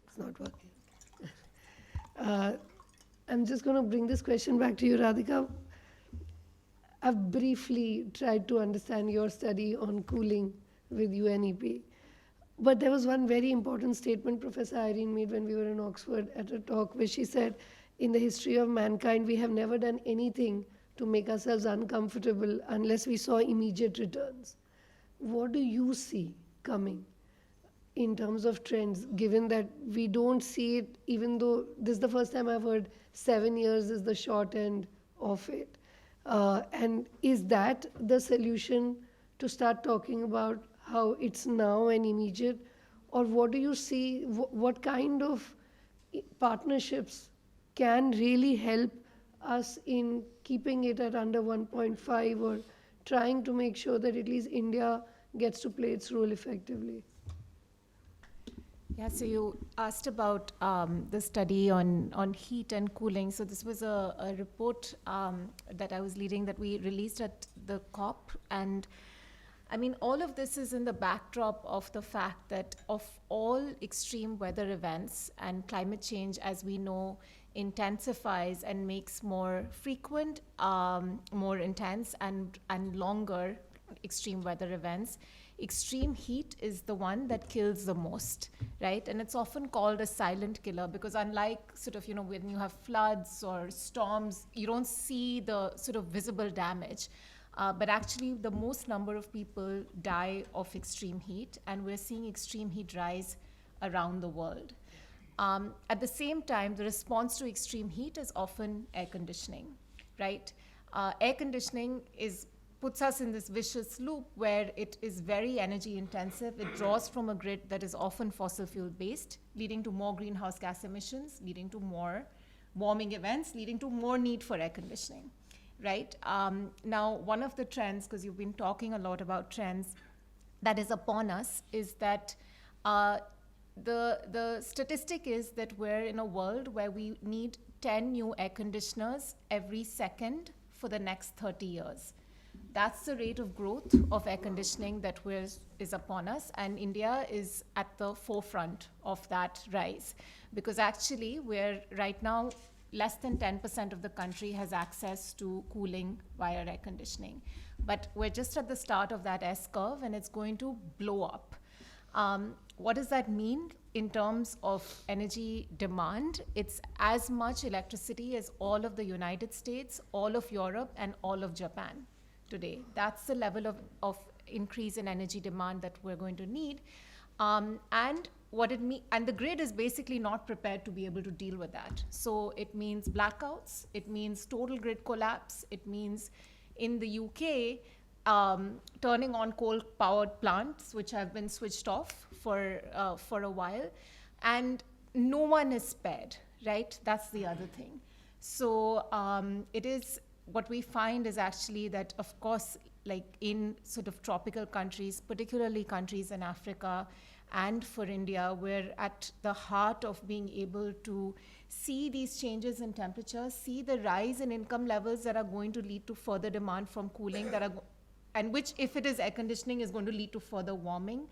It's not working. I'm just going to bring this question back to you, Radhika. I've briefly tried to understand your study on cooling with UNEP. But there was one very important statement Professor Irene made when we were in Oxford at a talk where she said, in the history of mankind, we have never done anything to make ourselves uncomfortable unless we saw immediate returns. What do you see coming in terms of trends, given that we don't see it, even though this is the first time I've heard 7 years is the short end of it? And is that the solution to start talking about how it's now and immediate? Or what do you see, what kind of partnerships can really help us in keeping it at under 1.5 or trying to make sure that at least India gets to play its role effectively? Yeah, so you asked about the study on heat and cooling. So this was a report that I was leading that we released at the COP. And I mean, all of this is in the backdrop of the fact that of all extreme weather events, and climate change, as we know, intensifies and makes more frequent, more intense and longer extreme weather events. Extreme heat is the one that kills the most, right? And it's often called a silent killer because unlike sort of, when you have floods or storms, you don't see the sort of visible damage. But actually, the most number of people die of extreme heat, and we're seeing extreme heat rise around the world. At the same time, the response to extreme heat is often air conditioning, right? Air conditioning puts us in this vicious loop where it is very energy intensive. It draws from a grid that is often fossil fuel based, leading to more greenhouse gas emissions, leading to more warming events, leading to more need for air conditioning, right? Now, one of the trends, because you've been talking a lot about trends, that is upon us is that the statistic is that we're in a world where we need 10 new air conditioners every second for the next 30 years. That's the rate of growth of air conditioning that is upon us, and India is at the forefront of that rise, because actually we're right now less than 10% of the country has access to cooling via air conditioning. But we're just at the start of that S curve, and it's going to blow up. What does that mean in terms of energy demand? It's as much electricity as all of the United States, all of Europe, and all of Japan today. That's the level of increase in energy demand that we're going to need. And what it means, and the grid is basically not prepared to be able to deal with that. So it means blackouts, it means total grid collapse, it means in the UK, turning on coal-powered plants, which have been switched off for a while, and no one is spared, right? That's the other thing. So it is, what we find is actually that, of course, like in sort of tropical countries, particularly countries in Africa, and for India, we're at the heart of being able to see these changes in temperatures, see the rise in income levels that are going to lead to further demand from cooling, and which, if it is air conditioning, is going to lead to further warming.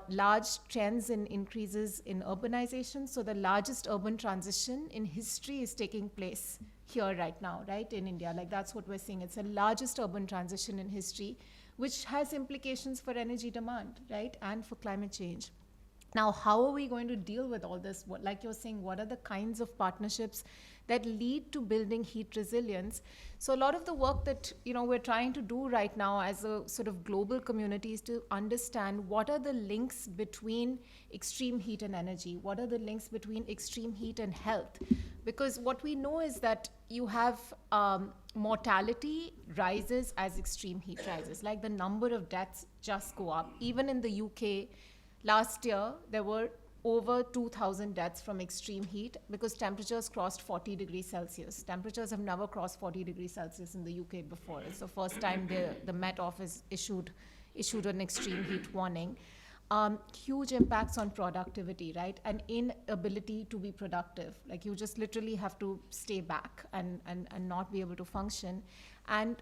Large trends in increases in urbanization. So the largest urban transition in history is taking place here right now, right, in India. Like, that's what we're seeing. It's the largest urban transition in history, which has implications for energy demand, right, and for climate change. Now, how are we going to deal with all this? Like you're saying, what are the kinds of partnerships that lead to building heat resilience? So a lot of the work that we're trying to do right now as a sort of global community is to understand what are the links between extreme heat and energy, what are the links between extreme heat and health, because what we know is that you have mortality rises as extreme heat rises. Like, the number of deaths just go up. Even in the UK, last year, there were over 2,000 deaths from extreme heat because temperatures crossed 40 degrees Celsius. Temperatures have never crossed 40 degrees Celsius in the UK before. It's the first time the Met Office issued an extreme heat warning. Huge impacts on productivity, right? And inability to be productive. Like, you just literally have to stay back and not be able to function. And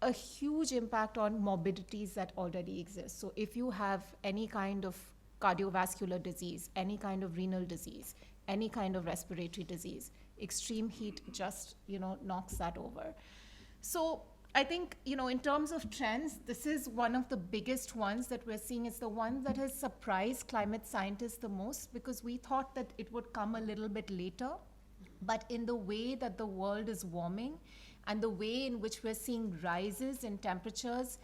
a huge impact on morbidities that already exist. So if you have any kind of cardiovascular disease, any kind of renal disease, any kind of respiratory disease, extreme heat just, knocks that over. So I think, in terms of trends, this is one of the biggest ones that we're seeing. It's the one that has surprised climate scientists the most, because we thought that it would come a little bit later. But in the way that the world is warming and the way in which we're seeing rises in temperatures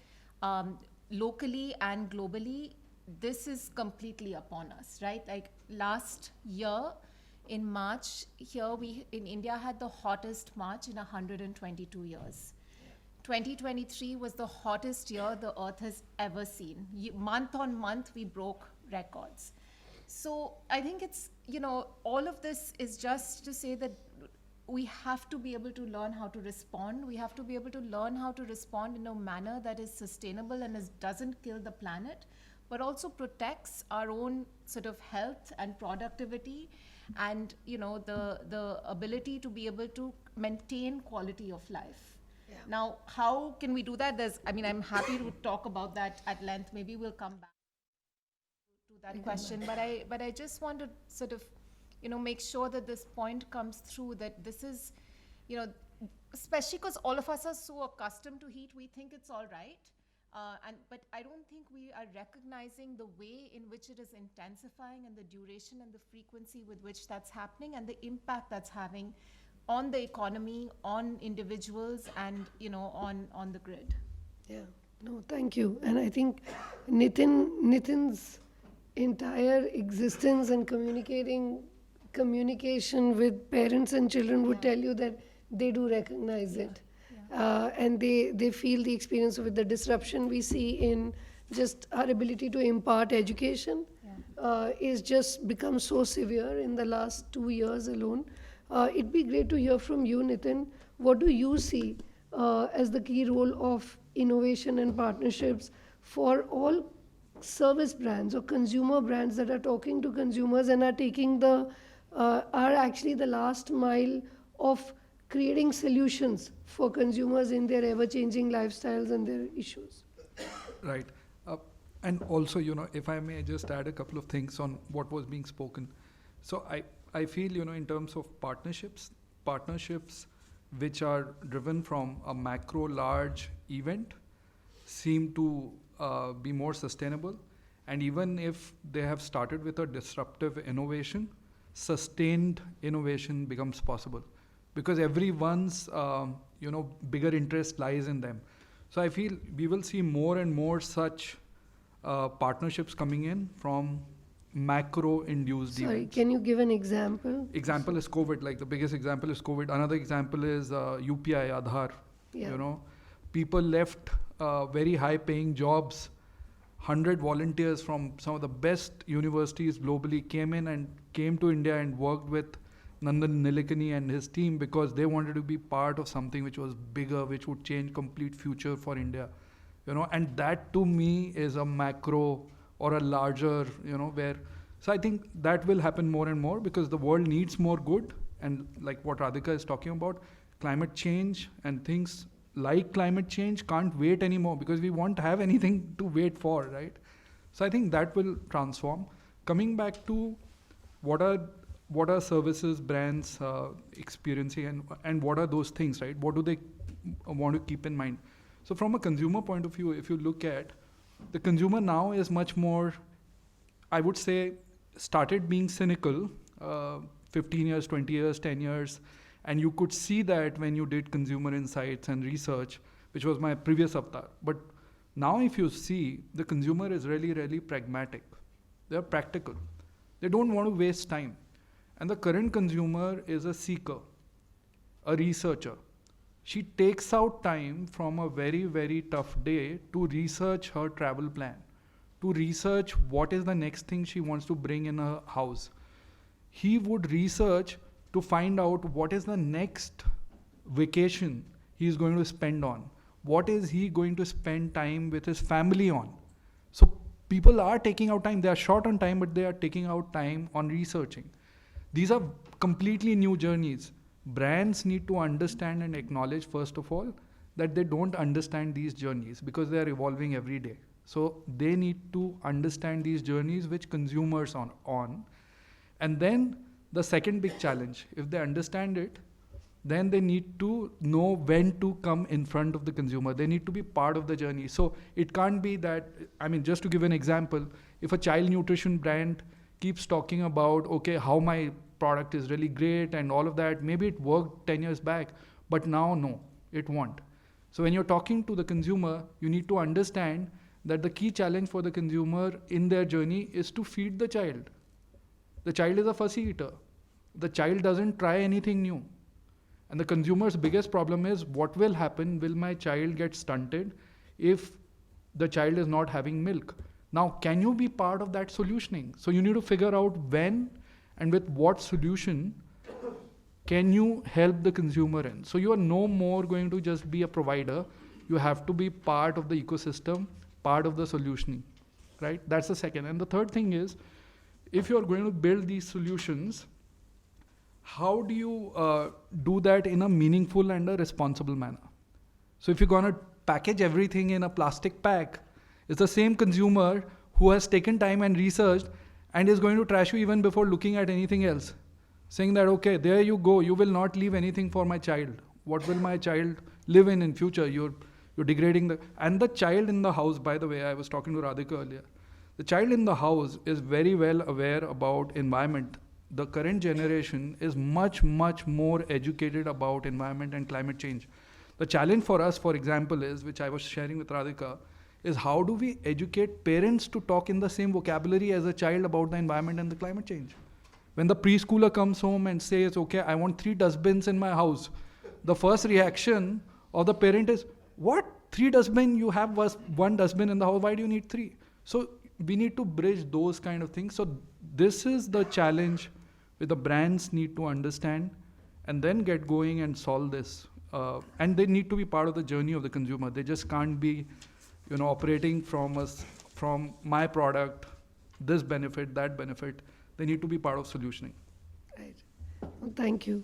locally and globally, this is completely upon us, right? Like, last year in March, here we in India had the hottest March in 122 years. 2023 was the hottest year the earth has ever seen. Month on month, we broke records. So I think it's, all of this is just to say that we have to be able to learn how to respond. We have to be able to learn how to respond in a manner that is sustainable and doesn't kill the planet, but also protects our own sort of health and productivity and, the ability to be able to maintain quality of life. Yeah. Now, how can we do that? I'm happy to talk about that at length. Maybe we'll come back to that question. But I just want to sort of, make sure that this point comes through, that this is, especially because all of us are so accustomed to heat, we think it's all right. But I don't think we are recognizing the way in which it is intensifying, and the duration and the frequency with which that's happening, and the impact that's having on the economy, on individuals, and on the grid. Yeah, no, thank you. And I think Nitin's entire existence and communication with parents and children would tell you that they do recognize it. And they feel the experience with the disruption we see in just our ability to impart education is just become so severe in the last 2 years alone. It'd be great to hear from you, Nitin. What do you see as the key role of innovation and partnerships for all service brands or consumer brands that are talking to consumers and are taking the are actually the last mile of creating solutions for consumers in their ever-changing lifestyles and their issues. Right. Uh, and also, if I may just add a couple of things on what was being spoken. So I feel, in terms of partnerships which are driven from a macro large event seem to be more sustainable. And even if they have started with a disruptive innovation, sustained innovation becomes possible because everyone's, bigger interest lies in them. So I feel we will see more and more such partnerships coming in from macro-induced Sorry, events. can you give an example? Example is COVID. Like the biggest example is COVID. Another example is UPI, Aadhaar. Yeah. People left very high-paying jobs. 100 volunteers from some of the best universities globally came to India and worked with Nandan Nilekani and his team because they wanted to be part of something which was bigger, which would change complete future for India. And that to me is a macro or a larger, where. So I think that will happen more and more because the world needs more good. And like what Radhika is talking about, climate change and things like climate change can't wait anymore because we won't have anything to wait for, right? So I think that will transform. Coming back to what are services, brands experiencing and what are those things, right? What do they want to keep in mind? So from a consumer point of view, if you look at the consumer now is much more, I would say, started being cynical 15 years, 20 years, 10 years. And you could see that when you did consumer insights and research, which was my previous avatar. But now if you see, the consumer is really, really pragmatic. They're practical. They don't want to waste time. And the current consumer is a seeker, a researcher. She takes out time from a very, very tough day to research her travel plan, to research what is the next thing she wants to bring in her house. He would research to find out what is the next vacation he is going to spend on. What is he going to spend time with his family on? So people are taking out time. They are short on time, but they are taking out time on researching. These are completely new journeys. Brands need to understand and acknowledge, first of all, that they don't understand these journeys because they are evolving every day. So they need to understand these journeys which consumers are on. And then the second big challenge, if they understand it, then they need to know when to come in front of the consumer. They need to be part of the journey. So it can't be that, just to give an example, if a child nutrition brand keeps talking about, okay, how my product is really great and all of that, maybe it worked 10 years back, but now no, it won't. So when you're talking to the consumer, you need to understand that the key challenge for the consumer in their journey is to feed the child. The child is a fussy eater. The child doesn't try anything new. And the consumer's biggest problem is what will happen? Will my child get stunted if the child is not having milk? Now, can you be part of that solutioning? So you need to figure out when and with what solution can you help the consumer in. So you are no more going to just be a provider. You have to be part of the ecosystem, part of the solutioning, right? That's the second. And the third thing is, if you're going to build these solutions, how do you do that in a meaningful and a responsible manner? So if you're going to package everything in a plastic pack, it's the same consumer who has taken time and researched and is going to trash you even before looking at anything else. Saying that, okay, there you go, you will not leave anything for my child. What will my child live in future? You're degrading and the child in the house, by the way, I was talking to Radhika earlier. The child in the house is very well aware about environment. The current generation is much, much more educated about environment and climate change. The challenge for us, for example, is, which I was sharing with Radhika, is how do we educate parents to talk in the same vocabulary as a child about the environment and the climate change? When the preschooler comes home and says, okay, I want 3 dustbins in my house, the first reaction of the parent is, what? 3 dustbins? You have 1 dustbin in the house, why do you need 3? So we need to bridge those kind of things. So this is the challenge where the brands need to understand and then get going and solve this. And they need to be part of the journey of the consumer. They just can't be, operating from from my product, this benefit, that benefit. They need to be part of solutioning. Right. Well, thank you.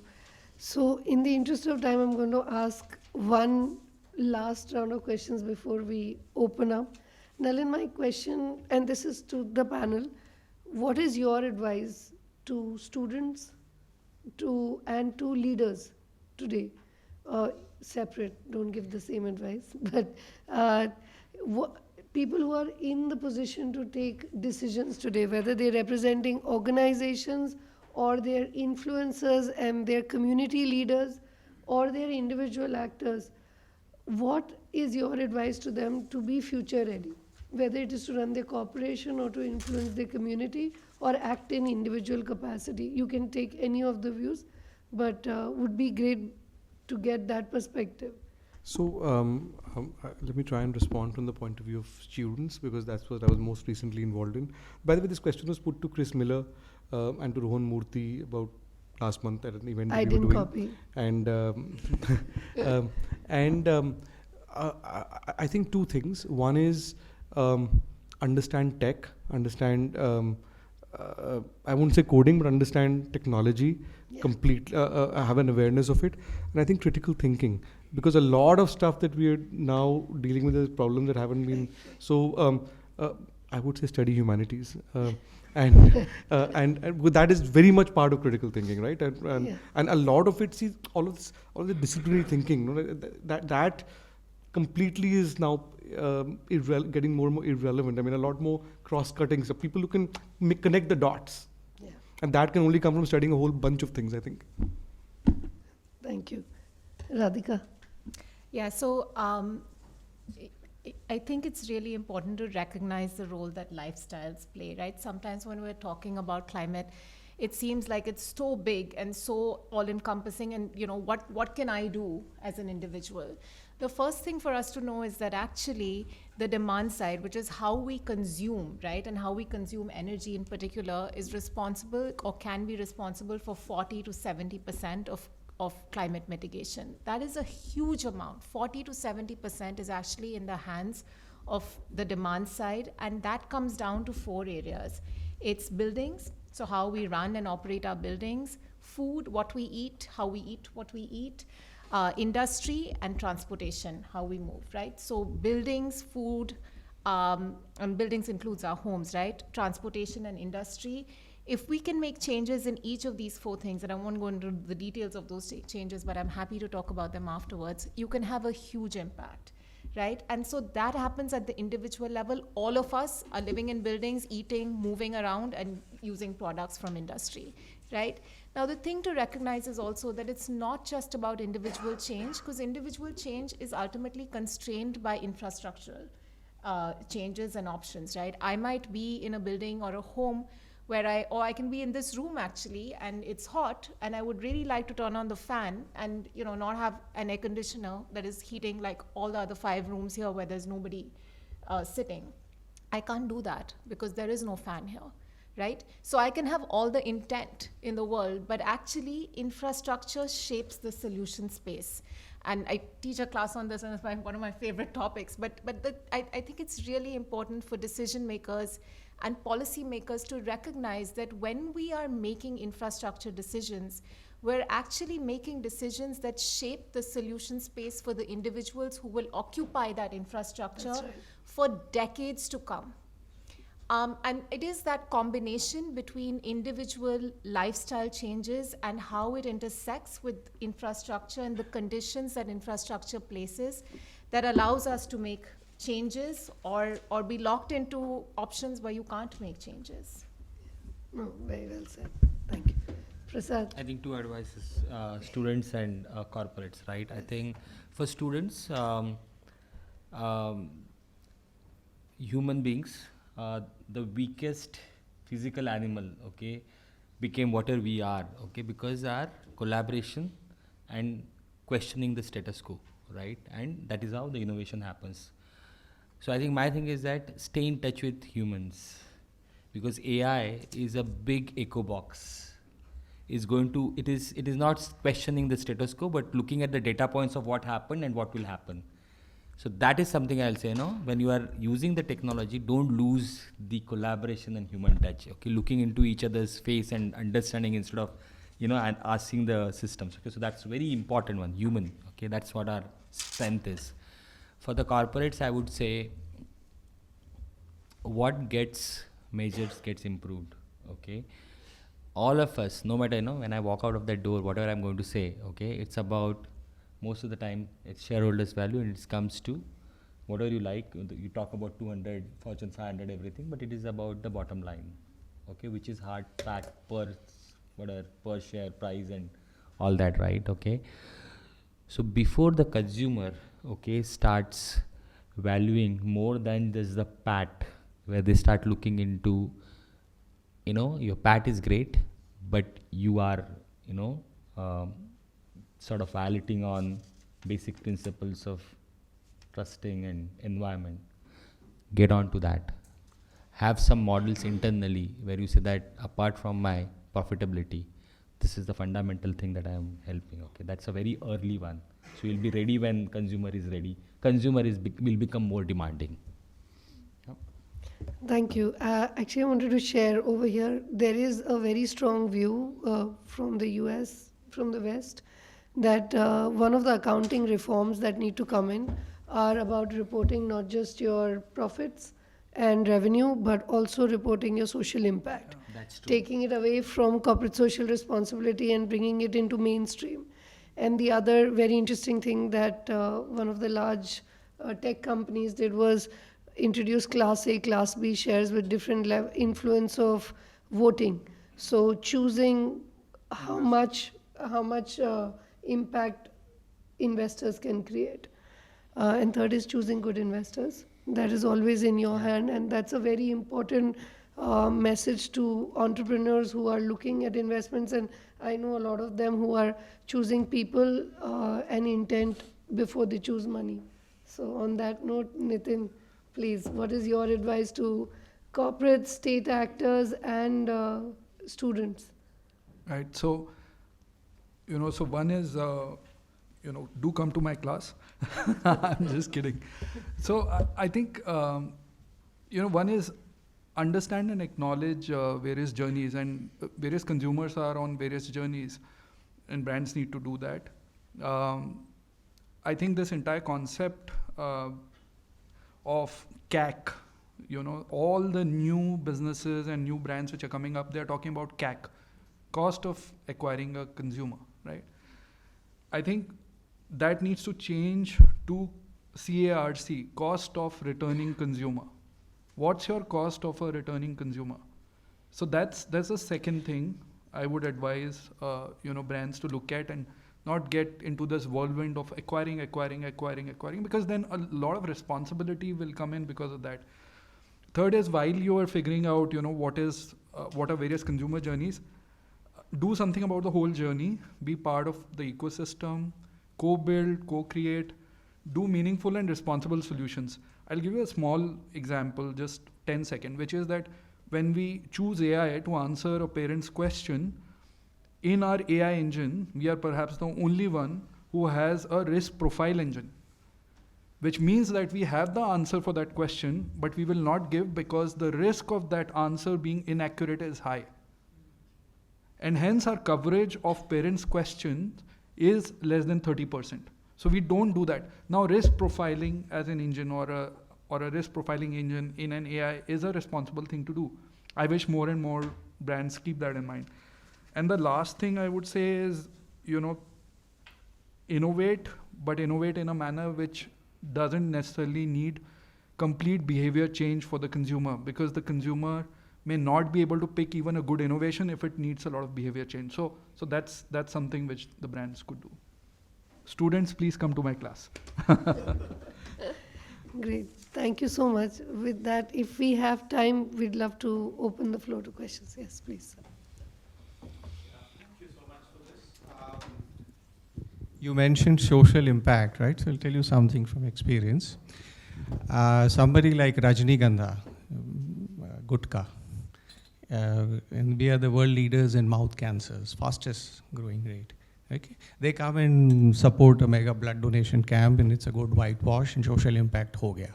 So, in the interest of time, I'm going to ask one last round of questions before we open up. Nalin, my question, and this is to the panel, what is your advice to students and to leaders today? Separate, don't give the same advice, but people who are in the position to take decisions today, whether they're representing organizations or they're influencers and they're community leaders or they're individual actors, what is your advice to them to be future ready? Whether it is to run their corporation or to influence their community or act in individual capacity. You can take any of the views, but would be great to get that perspective. So let me try and respond from the point of view of students, because that's what I was most recently involved in. By the way, this question was put to Chris Miller and to Rohan Murthy about last month at an event I that we were didn't doing. copy. I think two things. One is understand tech, understand, I won't say coding, but understand technology, have an awareness of it. And I think critical thinking, because a lot of stuff that we are now dealing with is problems that haven't been, so I would say study humanities. And that is very much part of critical thinking, right? And a lot of it, see, all of the disciplinary thinking, you know, that completely is now getting more and more irrelevant. I mean, a lot more cross-cutting. So people who can connect the dots. Yeah. And that can only come from studying a whole bunch of things, I think. Thank you. Radhika? Yeah, so I think it's really important to recognize the role that lifestyles play, right? Sometimes when we're talking about climate, it seems like it's so big and so all-encompassing, and you know, what can I do as an individual? The first thing for us to know is that actually the demand side, which is how we consume, right, and how we consume energy in particular, is responsible or can be responsible for 40 to 70% of climate mitigation. That is a huge amount. 40 to 70% is actually in the hands of the demand side, and that comes down to 4 areas. It's buildings, so how we run and operate our buildings, food, what we eat, how we eat what we eat, industry, and transportation, how we move, right? So buildings, food, and buildings includes our homes, right? Transportation and industry. If we can make changes in each of these 4 things, and I won't go into the details of those changes, but I'm happy to talk about them afterwards, you can have a huge impact, right? And so that happens at the individual level. All of us are living in buildings, eating, moving around, and using products from industry, right? Now, the thing to recognize is also that it's not just about individual change, because individual change is ultimately constrained by infrastructural changes and options, right? I might be in a building or a home where I can be in this room actually, and it's hot, and I would really like to turn on the fan and, you know, not have an air conditioner that is heating like all the other 5 rooms here where there's nobody sitting. I can't do that because there is no fan here, right? So I can have all the intent in the world, but actually infrastructure shapes the solution space. And I teach a class on this, and it's one of my favorite topics. But I think it's really important for decision makers and policymakers to recognize that when we are making infrastructure decisions, we're actually making decisions that shape the solution space for the individuals who will occupy that infrastructure for decades to come. And it is that combination between individual lifestyle changes and how it intersects with infrastructure and the conditions that infrastructure places that allows us to make changes or be locked into options where you can't make changes. No, very well said. Thank you. Prasad? I think 2 advices, students and corporates, right? I think for students, human beings, the weakest physical animal, okay, became whatever we are, okay, because our collaboration and questioning the status quo, right? And that is how the innovation happens. So I think my thing is that stay in touch with humans, because AI is a big echo box. It is not questioning the status quo, but looking at the data points of what happened and what will happen. So that is something I'll say, when you are using the technology, don't lose the collaboration and human touch. Okay, looking into each other's face and understanding instead of, and asking the systems. Okay, so that's very important one, human. Okay, that's what our strength is. For the corporates, I would say, what gets measured gets improved. Okay, all of us, no matter, when I walk out of that door, whatever I'm going to say, okay, it's about, most of the time, it's shareholders' value, and it comes to whatever you like. You talk about 200, Fortune 500, everything, but it is about the bottom line, okay, which is hard fact per share price and all that, right? Okay. So before the consumer, okay, starts valuing more than just the pat, where they start looking into, your pat is great, but you are, sort of violating on basic principles of trusting and environment. Get on to that. Have some models internally where you say that apart from my profitability, this is the fundamental thing that I am helping. Okay, that's a very early one. So you'll be ready when consumer is ready. Will become more demanding. Thank you. Actually, I wanted to share over here, there is a very strong view from the US, from the West, that one of the accounting reforms that need to come in are about reporting not just your profits and revenue, but also reporting your social impact. That's true. Taking it away from corporate social responsibility and bringing it into mainstream. And the other very interesting thing that one of the large tech companies did was introduce Class A, Class B shares with different influence of voting. So choosing how much impact investors can create. And third is choosing good investors. That is always in your hand, and that's a very important message to entrepreneurs who are looking at investments. And I know a lot of them who are choosing people and intent before they choose money. So on that note, Nitin, please, what is your advice to corporate, state actors, and students? Right. So, so one is, do come to my class. I'm just kidding. So I think, one is understand and acknowledge various journeys, and various consumers are on various journeys, and brands need to do that. I think this entire concept of CAC, all the new businesses and new brands which are coming up, they're talking about CAC, cost of acquiring a consumer, right? I think that needs to change to CARC, cost of returning consumer. What's your cost of a returning consumer? So that's the second thing I would advise brands to look at, and not get into this whirlwind of acquiring, because then a lot of responsibility will come in because of that. Third is, while you are figuring out what are various consumer journeys, do something about the whole journey, be part of the ecosystem, co-build, co-create, do meaningful and responsible solutions. I'll give you a small example, just 10 seconds, which is that when we choose AI to answer a parent's question, in our AI engine, we are perhaps the only one who has a risk profile engine, which means that we have the answer for that question, but we will not give because the risk of that answer being inaccurate is high. And hence our coverage of parents' questions is less than 30%. So we don't do that. Now, risk profiling as an engine or a risk profiling engine in an AI is a responsible thing to do. I wish more and more brands keep that in mind. And the last thing I would say is, innovate, but innovate in a manner which doesn't necessarily need complete behavior change for the consumer, because the consumer may not be able to pick even a good innovation if it needs a lot of behavior change. So that's something which the brands could do. Students, please come to my class. Great. Thank you so much. With that, if we have time, we'd love to open the floor to questions. Yes, please. Thank you so much for this. You mentioned social impact, right? So I'll tell you something from experience. Somebody like Rajnigandha, Gutka, and we are the world leaders in mouth cancers, fastest growing rate. Okay, they come and support a mega blood donation camp, and it's a good whitewash, and social impact ho gaya.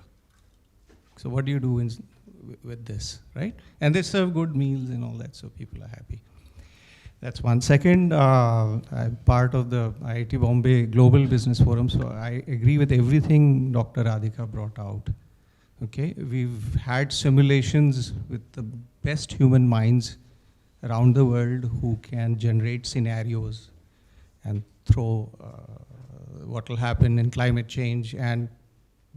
So what do you do with this, right? And they serve good meals and all that, so people are happy. That's one. Second, I'm part of the IIT Bombay Global Business Forum, so I agree with everything Dr. Radhika brought out. Okay, we've had simulations with the best human minds around the world who can generate scenarios and throw what will happen in climate change, and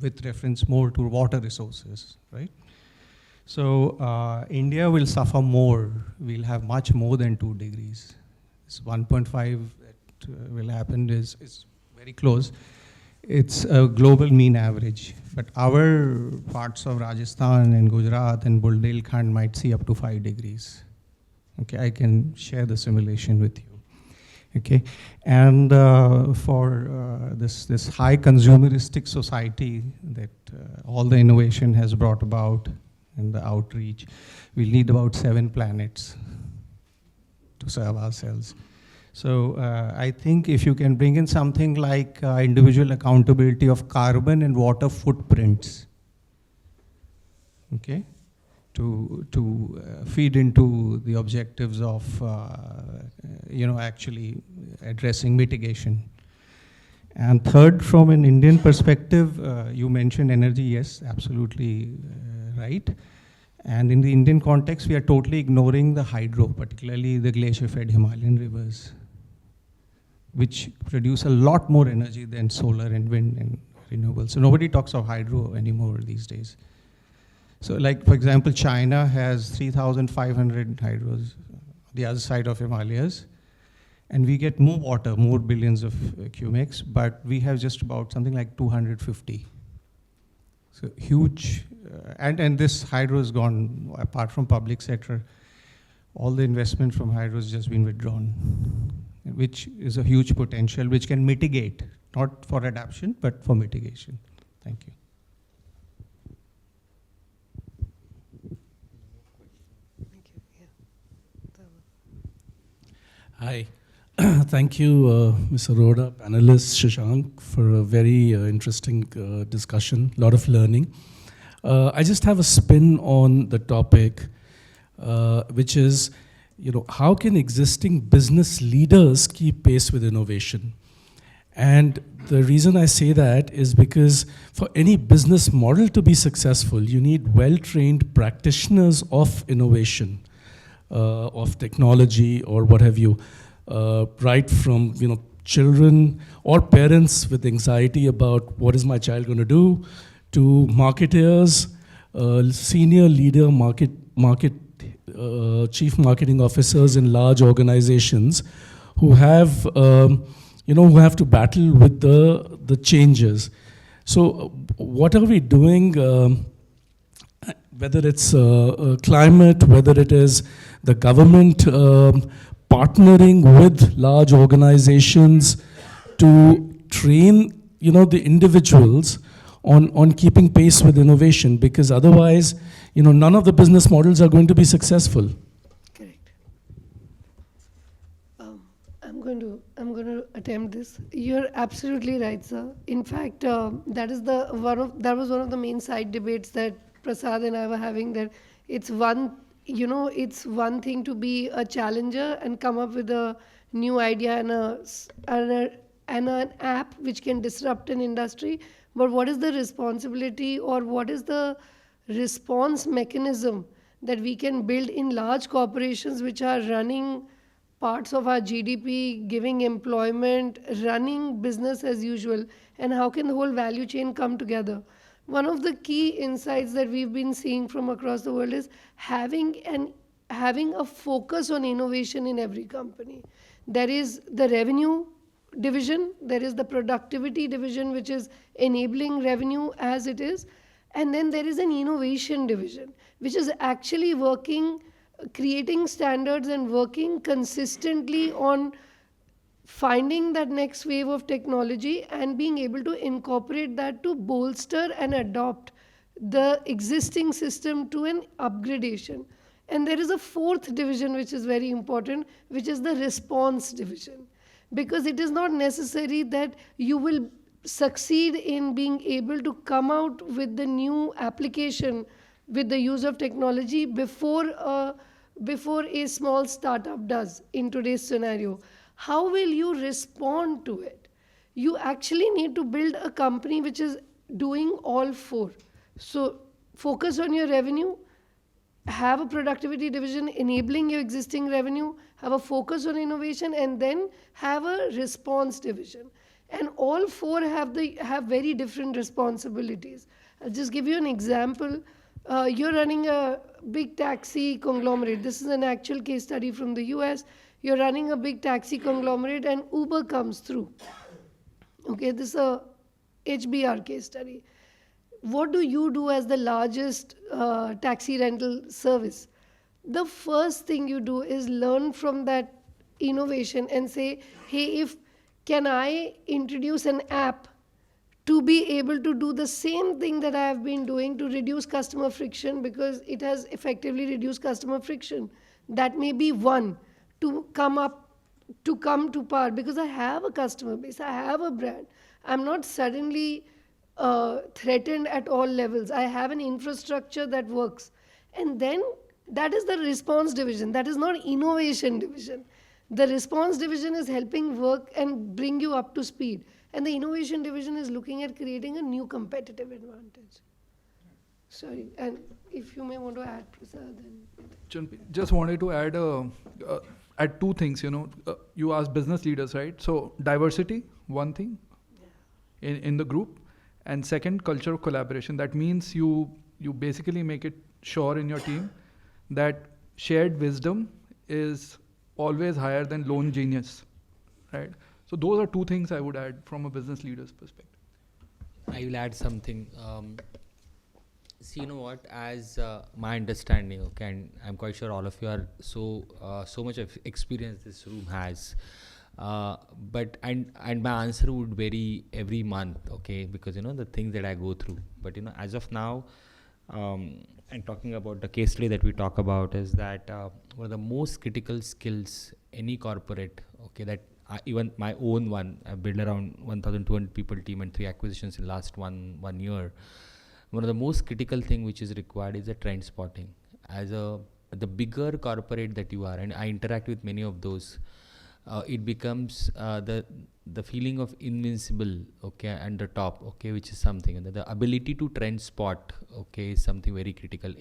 with reference more to water resources, right? So India will suffer more. We'll have much more than 2 degrees. This 1.5 that will happen is very close. It's a global mean average. But our parts of Rajasthan and Gujarat and Bundelkhand might see up to 5 degrees. Okay, I can share the simulation with you. Okay, and for this high consumeristic society that all the innovation has brought about and the outreach, we'll need about 7 planets to serve ourselves. So I think if you can bring in something like individual accountability of carbon and water footprints, okay, to feed into the objectives of actually addressing mitigation. And third, from an Indian perspective, you mentioned energy. Yes, absolutely right. And in the Indian context, we are totally ignoring the hydro, particularly the glacier-fed Himalayan rivers, which produce a lot more energy than solar and wind and renewables. So nobody talks of hydro anymore these days. So like, for example, China has 3,500 hydros on the other side of Himalayas, and we get more water, more billions of cubics, but we have just about something like 250. So huge, and this hydro has gone, apart from public sector, all the investment from hydro has just been withdrawn, which is a huge potential, which can mitigate, not for adaptation, but for mitigation. Thank you. Hi. Thank you, Ms. Arora, panelists, Shashank, for a very interesting discussion, a lot of learning. I just have a spin on the topic, which is, how can existing business leaders keep pace with innovation? And the reason I say that is because for any business model to be successful, you need well-trained practitioners of innovation, of technology or what have you, right from children or parents with anxiety about what is my child going to do, to marketers, senior leader chief marketing officers in large organizations who have who have to battle with the changes. So what are we doing? Whether it's climate, whether it is the government partnering with large organizations to train, the individuals on keeping pace with innovation, because otherwise, none of the business models are going to be successful. Correct. I'm going to attempt this. You're absolutely right, sir. In fact, that was one of the main side debates that Prasad and I were having, that it's one thing to be a challenger and come up with a new idea and an app which can disrupt an industry, but what is the responsibility or what is the response mechanism that we can build in large corporations which are running parts of our GDP, giving employment, running business as usual, and how can the whole value chain come together? One of the key insights that we've been seeing from across the world is having a focus on innovation in every company. There is the revenue division, there is the productivity division, which is enabling revenue as it is, and then there is an innovation division, which is actually working, creating standards and working consistently on finding that next wave of technology and being able to incorporate that to bolster and adopt the existing system to an upgradation. And there is a fourth division which is very important, which is the response division, because it is not necessary that you will succeed in being able to come out with the new application with the use of technology before a small startup does in today's scenario. How will you respond to it? You actually need to build a company which is doing all four. So focus on your revenue, have a productivity division enabling your existing revenue, have a focus on innovation, and then have a response division. And all four have very different responsibilities. I'll just give you an example. You're running a big taxi conglomerate. This is an actual case study from the US. You're running a big taxi conglomerate and Uber comes through. Okay, this is a HBR case study. What do you do as the largest taxi rental service? The first thing you do is learn from that innovation and say, hey, can I introduce an app to be able to do the same thing that I have been doing to reduce customer friction, because it has effectively reduced customer friction. That may be one to come to par, because I have a customer base, I have a brand. I'm not suddenly threatened at all levels. I have an infrastructure that works. And then that is the response division. That is not innovation division. The response division is helping work and bring you up to speed. And the innovation division is looking at creating a new competitive advantage. Sorry, and if you may want to add, Prasad. Just wanted to add two things. You asked business leaders, right? So diversity, one thing in the group, and second, culture of collaboration. That means you basically make it sure in your team that shared wisdom is always higher than lone genius, right? So those are two things I would add from a business leader's perspective. I will add something. See, as my understanding, okay, and I'm quite sure all of you are so much of experience this room has. But my answer would vary every month, okay, because the things that I go through. But as of now, and talking about the case study that we talk about, is that one of the most critical skills any corporate, okay, that even my own one, I built around 1,200 people team and 3 acquisitions in last one year. One of the most critical thing which is required is a trend spotting. As the bigger corporate that you are, and I interact with many of those, it becomes the feeling of invincible, okay, and the top, okay, which is something, and the ability to trend spot, okay, is something very critical.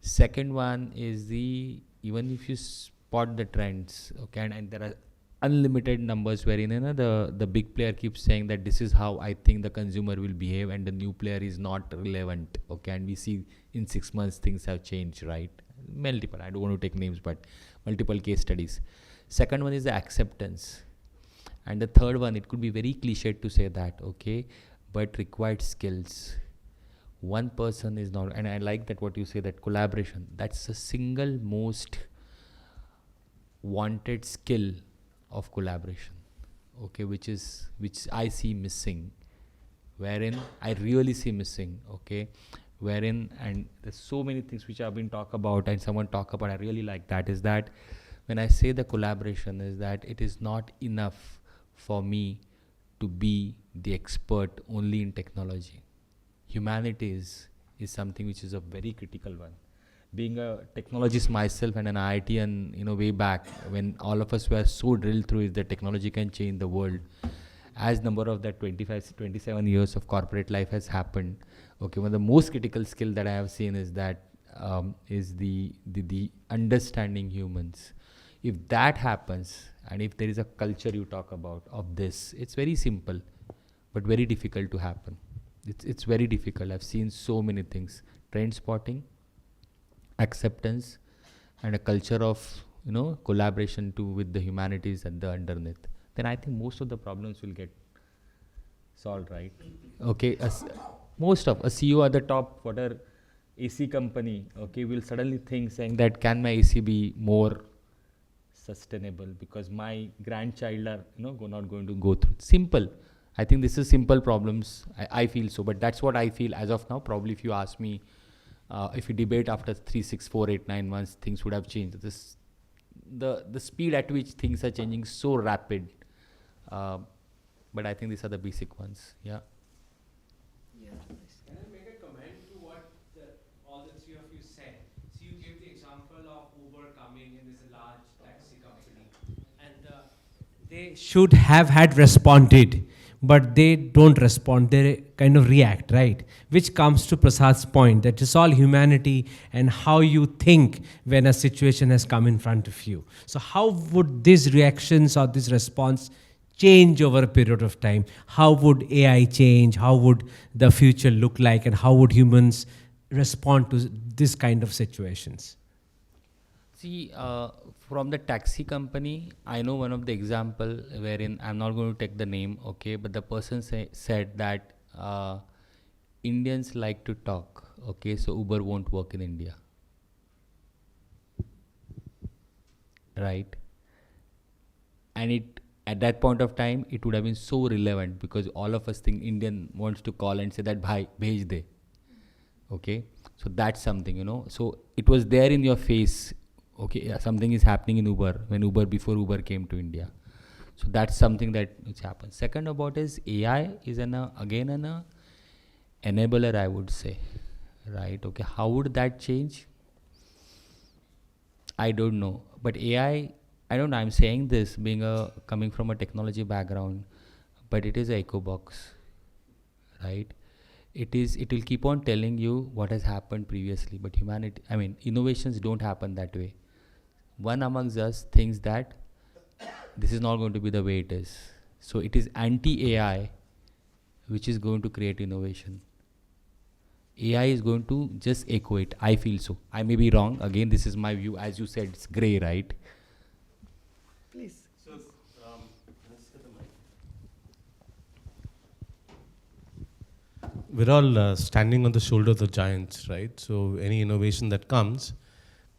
Second one is even if you spot the trends, okay, and there are unlimited numbers wherein the big player keeps saying that this is how I think the consumer will behave, and the new player is not relevant, okay, and we see in 6 months things have changed, right? Multiple, I don't want to take names, but multiple case studies. Second one is the acceptance, and the third one, it could be very cliched to say that, okay, but required skills. One person is not, and I like that what you say, that collaboration, that's the single most wanted skill of collaboration, okay, which I see missing, wherein I really see missing, okay, wherein, and there's so many things which have been talked about and someone talk about, I really like that, is that when I say the collaboration, is that it is not enough for me to be the expert only in technology. Humanities is something which is a very critical one. Being a technologist myself and an IITian, way back when all of us were so drilled through is that technology can change the world. As number of that 27 years of corporate life has happened, okay, one of the most critical skill that I have seen is that is the understanding humans. If that happens, and if there is a culture you talk about of this, it's very simple, but very difficult to happen. It's very difficult. I've seen so many things: trend spotting, acceptance, and a culture of collaboration with the humanities at the underneath. Then I think most of the problems will get solved, right? Okay, most of a CEO at the top, whatever AC company, okay, will suddenly think saying that can my AC be more sustainable because my grandchild are not going to go through. Simple. I think this is simple problems. I feel so, but that's what I feel as of now. Probably if you ask me, if we debate after 3, 6, 4, 8, 9 months, things would have changed. The speed at which things are changing so rapid, But I think these are the basic ones. Yeah. Can I make a comment to what all the three of you said? So you gave the example of Uber coming in as a large taxi company, and they should have had responded, but they don't respond. They kind of react, right? Which comes to Prasad's point that it's all humanity and how you think when a situation has come in front of you. So how would these reactions or this response change over a period of time? How would AI change? How would the future look like? And how would humans respond to this kind of situations? See, from the taxi company, I know one of the example wherein I'm not going to take the name, okay, but the person said that Indians like to talk, okay, so Uber won't work in India, right? And it at that point of time, it would have been so relevant because all of us think Indian wants to call and say that bhai, bhej de, okay? So that's something, you know. So it was there in your face. Okay, yeah, something is happening in Uber before Uber came to India. So that's something that which happens. Second about is AI is again an enabler, I would say, right? Okay, how would that change? I don't know, but AI, I don't know. I'm saying this coming from a technology background, but it is an echo box, right? It will keep on telling you what has happened previously, but innovations don't happen that way. One amongst us thinks that this is not going to be the way it is. So it is anti-AI which is going to create innovation. AI is going to just echo it. I feel so. I may be wrong. Again, this is my view. As you said, it's grey, right? Please. So, we're all standing on the shoulders of giants, right? So any innovation that comes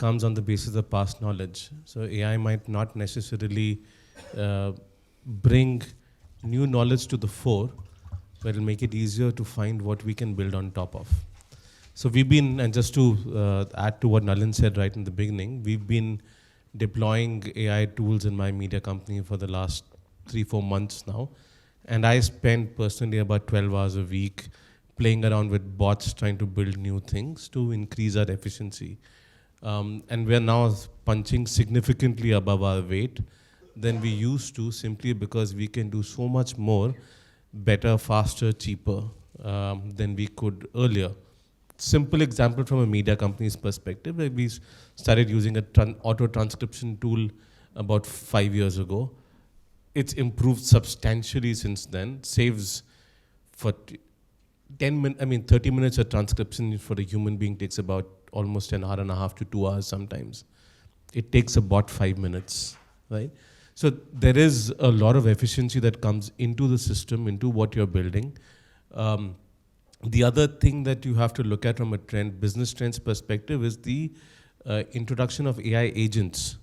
on the basis of past knowledge. So AI might not necessarily bring new knowledge to the fore, but it'll make it easier to find what we can build on top of. So we've been, and just to add to what Nalin said right in the beginning, we've been deploying AI tools in my media company for the last 3-4 months now. And I spend personally about 12 hours a week playing around with bots, trying to build new things to increase our efficiency. And we're now punching significantly above our weight than we used to, simply because we can do so much more, better, faster, cheaper than we could earlier. Simple example from a media company's perspective, like we started using a auto transcription tool about 5 years ago. It's improved substantially since then, saves for 30 minutes of transcription for a human being takes about almost an hour and a half to 2 hours sometimes. It takes about 5 minutes, right? So there is a lot of efficiency that comes into the system, into what you're building. The other thing that you have to look at from a business trends perspective is the introduction of AI agents,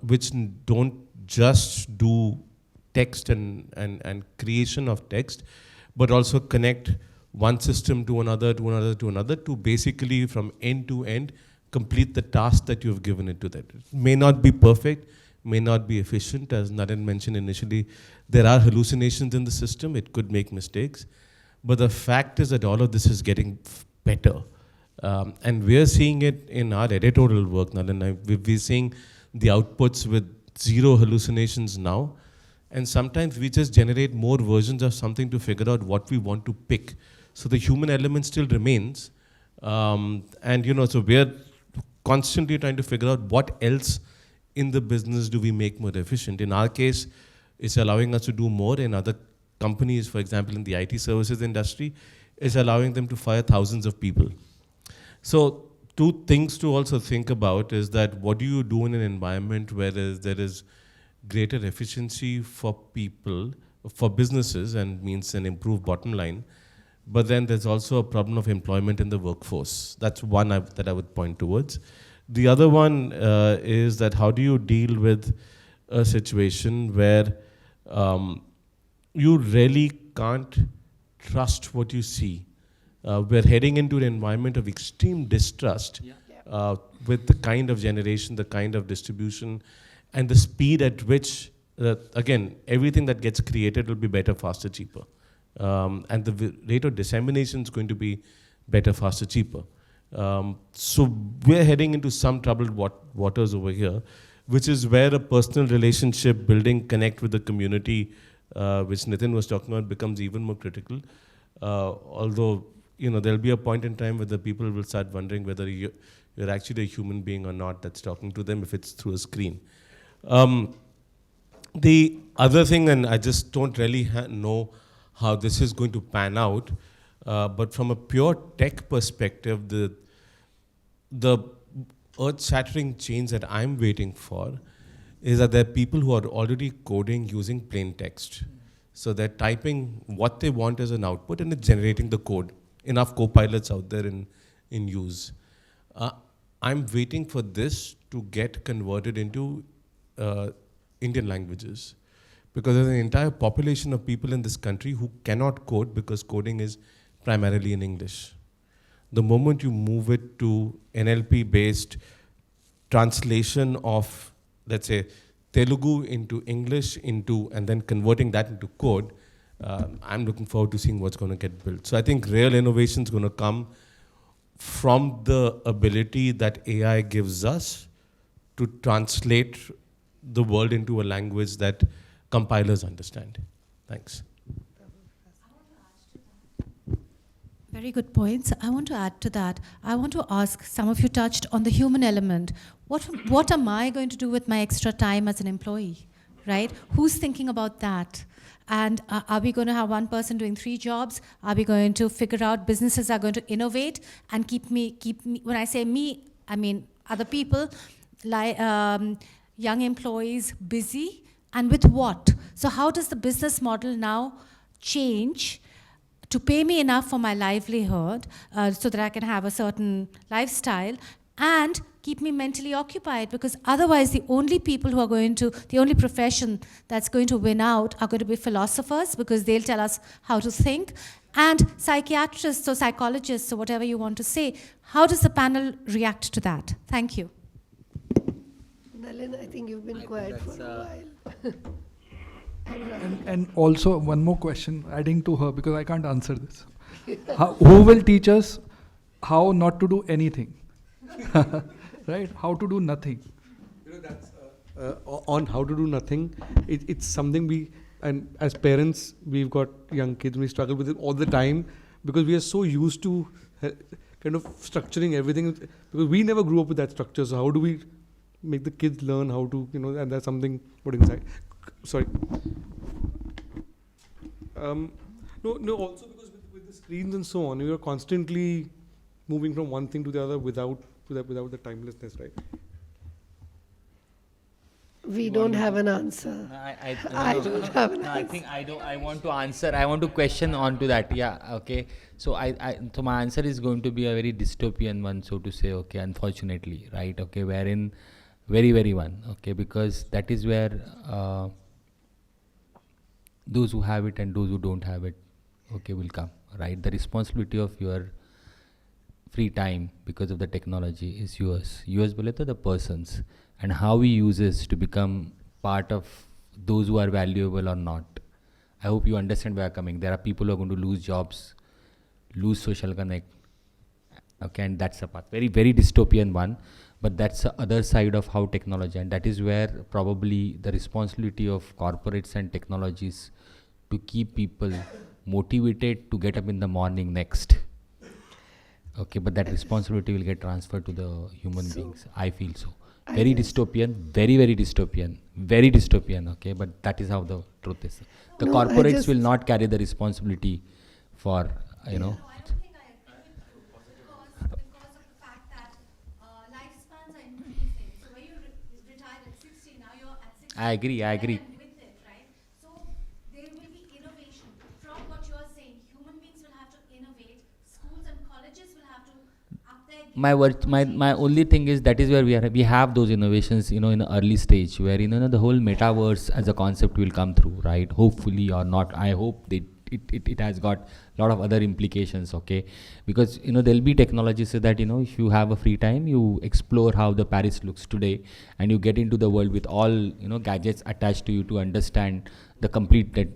which don't just do text and creation of text, but also connect one system to another, to basically from end to end complete the task that you've given it to that. It may not be perfect, may not be efficient, as Naren mentioned initially. There are hallucinations in the system, it could make mistakes, but the fact is that all of this is getting better. And we're seeing it in our editorial work, Naren. We're seeing the outputs with 0 hallucinations now, and sometimes we just generate more versions of something to figure out what we want to pick. So the human element still remains, and so we're constantly trying to figure out what else in the business do we make more efficient. In our case, it's allowing us to do more. In other companies, for example, in the IT services industry, it's allowing them to fire thousands of people. So 2 things to also think about is that what do you do in an environment where there is greater efficiency for people, for businesses, and means an improved bottom line. But then there's also a problem of employment in the workforce. That's one that I would point towards. The other one is that how do you deal with a situation where you really can't trust what you see. We're heading into an environment of extreme distrust with the kind of generation, the kind of distribution, and the speed at which again, everything that gets created will be better, faster, cheaper. And the rate of dissemination is going to be better, faster, cheaper. So we're heading into some troubled waters over here, which is where a personal relationship building, connect with the community, which Nitin was talking about, becomes even more critical. Although, there'll be a point in time where the people will start wondering whether you're actually a human being or not that's talking to them if it's through a screen. The other thing, and I just don't really know how this is going to pan out, but from a pure tech perspective, the earth-shattering change that I'm waiting for is that there are people who are already coding using plain text. So they're typing what they want as an output and it's generating the code. Enough co-pilots out there in use. I'm waiting for this to get converted into Indian languages, because there's an entire population of people in this country who cannot code because coding is primarily in English. The moment you move it to NLP-based translation of, let's say, Telugu into English and then converting that into code, I'm looking forward to seeing what's going to get built. So I think real innovation is going to come from the ability that AI gives us to translate the world into a language that compilers understand. Thanks. Very good points. I want to add to that. I want to ask, some of you touched on the human element. What am I going to do with my extra time as an employee, right? Who's thinking about that? And are we going to have one person doing 3 jobs? Are we going to figure out businesses are going to innovate and keep me, when I say me, I mean other people, like young employees busy, and with what? So how does the business model now change to pay me enough for my livelihood so that I can have a certain lifestyle and keep me mentally occupied? Because otherwise the only people who are the only profession that's going to win out are going to be philosophers, because they'll tell us how to think, and psychiatrists or psychologists or whatever you want to say. How does the panel react to that? Thank you. Nalin, I think you've been quiet for a while. And also one more question, adding to her, because I can't answer this. Who will teach us how not to do anything? Right? How to do nothing. That's on how to do nothing. It's something and as parents, we've got young kids, we struggle with it all the time because we are so used to kind of structuring everything, because we never grew up with that structure. So how do we make the kids learn how to, and that's something put inside. Sorry. No, also because with the screens and so on, we are constantly moving from one thing to the other without the timelessness, right? We don't have an answer. I don't have an answer. I want to answer. I want to question on to that. Yeah. Okay. So so my answer is going to be a very dystopian one, so to say. Okay. Unfortunately, right. Okay. Wherein very, very one. Okay. Because that is where those who have it and those who don't have it, okay, will come. Right. The responsibility of your free time because of the technology is yours. Yours, the person's. And how we use this to become part of those who are valuable or not. I hope you understand where I'm coming. There are people who are going to lose jobs, lose social connect. Okay, and that's a path. Very, very dystopian one. But that's the other side of how technology, and that is where probably the responsibility of corporates and technologies to keep people motivated to get up in the morning next. Okay, but that responsibility will get transferred to the human beings. I feel so. Very dystopian, very, very dystopian, very dystopian, okay, but that is how the truth is. The corporates will not carry the responsibility for, you know. No, I don't think I agree with you because of the fact that lifespans are increasing. So when you retired at 60, now you're at 60. I agree. With it, right? So there will be innovation. From what you're saying, human beings will have to innovate, schools and colleges will have to up their game. My only thing is that is where we have those innovations, in the early stage where the whole metaverse as a concept will come through, right? Hopefully or not. I hope they it has got a lot of other implications, okay? Because, there'll be technologies so that, if you have a free time, you explore how the Paris looks today, and you get into the world with all, gadgets attached to you to understand the complete, the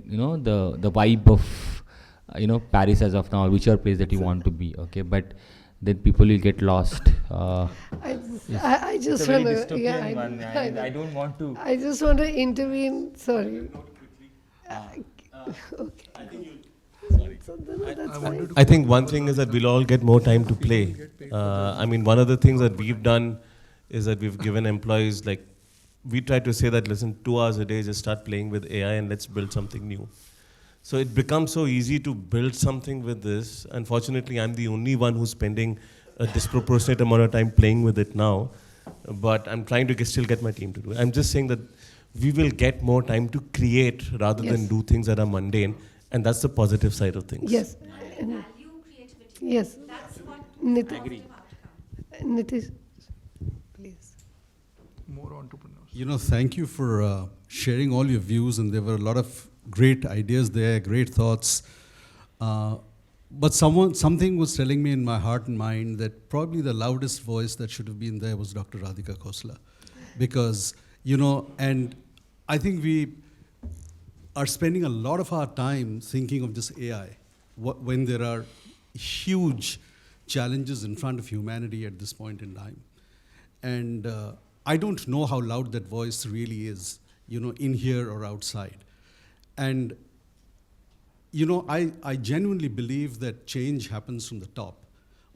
vibe of, Paris as of now, whichever place that you want to be, okay? But then people will get lost. I just it's a very want to, dystopian one, and I don't want to. I just want to intervene. Sorry. Okay. So that's fine. I think one thing is that we'll all get more time to play. One of the things that we've done is that we've given employees, like, we try to say that, listen, 2 hours a day, just start playing with AI and let's build something new. So it becomes so easy to build something with this. Unfortunately, I'm the only one who's spending a disproportionate amount of time playing with it now. But I'm trying to still get my team to do it. I'm just saying that we will get more time to create rather than do things that are mundane. And that's the positive side of things. Yes. Yes. That's what Nitish. I agree. Nitish, please. More entrepreneurs. Thank you for sharing all your views, and there were a lot of great ideas there, great thoughts. But something was telling me in my heart and mind that probably the loudest voice that should have been there was Dr. Radhika Khosla. Because, and I think we are spending a lot of our time thinking of this AI when there are huge challenges in front of humanity at this point in time. And I don't know how loud that voice really is, in here or outside. And, I genuinely believe that change happens from the top.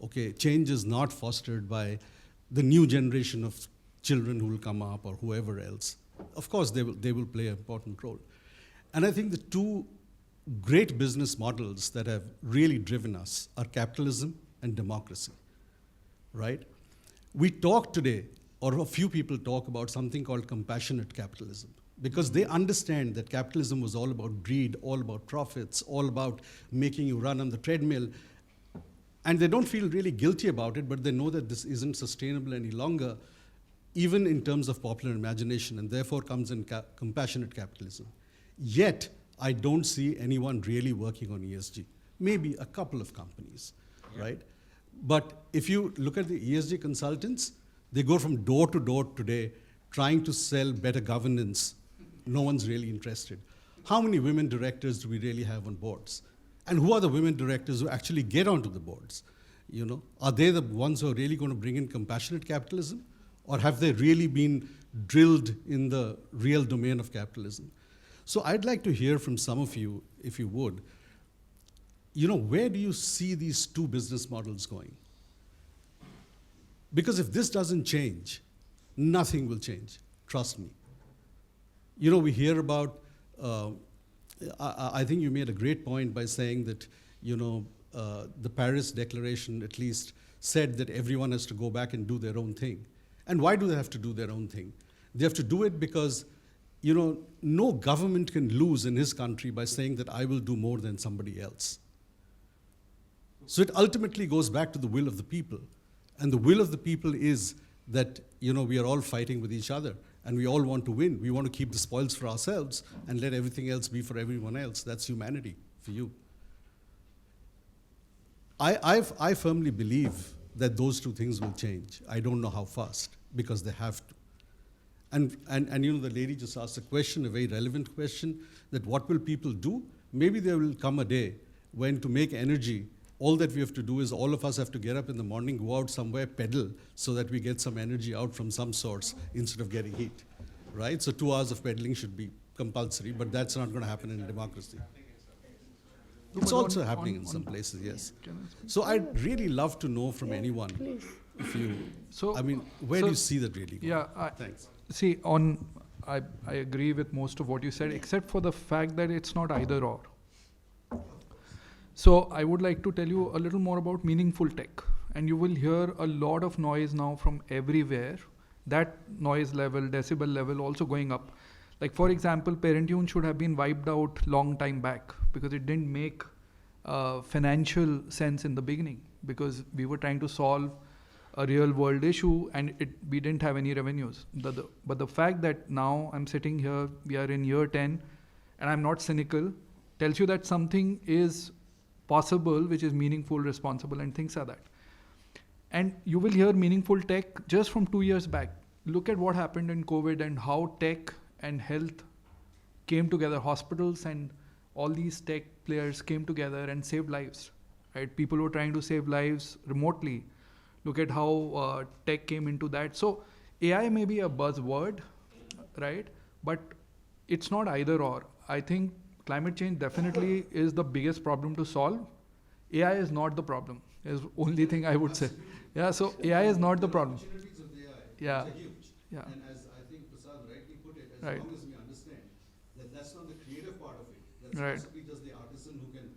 Okay, change is not fostered by the new generation of children who will come up or whoever else. Of course, they will play an important role. And I think the two great business models that have really driven us are capitalism and democracy, right? We talk today, or a few people talk about something called compassionate capitalism, because they understand that capitalism was all about greed, all about profits, all about making you run on the treadmill. And they don't feel really guilty about it, but they know that this isn't sustainable any longer, even in terms of popular imagination, and therefore comes in compassionate capitalism. Yet, I don't see anyone really working on ESG. Maybe a couple of companies, right? But if you look at the ESG consultants, they go from door to door today trying to sell better governance. No one's really interested. How many women directors do we really have on boards? And who are the women directors who actually get onto the boards? Are they the ones who are really going to bring in compassionate capitalism? Or have they really been drilled in the real domain of capitalism? So I'd like to hear from some of you, if you would, where do you see these two business models going? Because if this doesn't change, nothing will change, trust me. We hear about, I think you made a great point by saying that, the Paris Declaration at least said that everyone has to go back and do their own thing. And why do they have to do their own thing? They have to do it because no government can lose in his country by saying that I will do more than somebody else. So it ultimately goes back to the will of the people. And the will of the people is that, we are all fighting with each other and we all want to win. We want to keep the spoils for ourselves and let everything else be for everyone else. That's humanity for you. I firmly believe that those two things will change. I don't know how fast, because they have to. And the lady just asked a question, a very relevant question, that what will people do? Maybe there will come a day when, to make energy, all that we have to do is all of us have to get up in the morning, go out somewhere, pedal, so that we get some energy out from some source instead of getting heat, right? So 2 hours of pedaling should be compulsory, but that's not going to happen in a democracy. It's also happening in some places, yes. So I'd really love to know from anyone, if you, where do you see that really going? Yeah, Thanks. See, I agree with most of what you said, except for the fact that it's not either or. So I would like to tell you a little more about meaningful tech. And you will hear a lot of noise now from everywhere. That noise level, decibel level also going up. Like, for example, Parentune should have been wiped out long time back because it didn't make financial sense in the beginning, because we were trying to solve a real world issue and we didn't have any revenues. But the fact that now I'm sitting here, we are in year 10, and I'm not cynical, tells you that something is possible, which is meaningful, responsible, and things like that. And you will hear meaningful tech just from 2 years back. Look at what happened in COVID and how tech and health came together. Hospitals and all these tech players came together and saved lives. Right? People were trying to save lives remotely. Look at how tech came into that. So AI may be a buzzword, right? But it's not either or. I think climate change definitely is the biggest problem to solve. AI is not the problem. Is only thing I would say. Yeah, so AI is not the problem. Opportunities of AI Yeah. are huge. Yeah. And as I think Prasad rightly put it, as Right. long as we understand that that's not the creative part of it, that's Right. possibly just the artisan who can.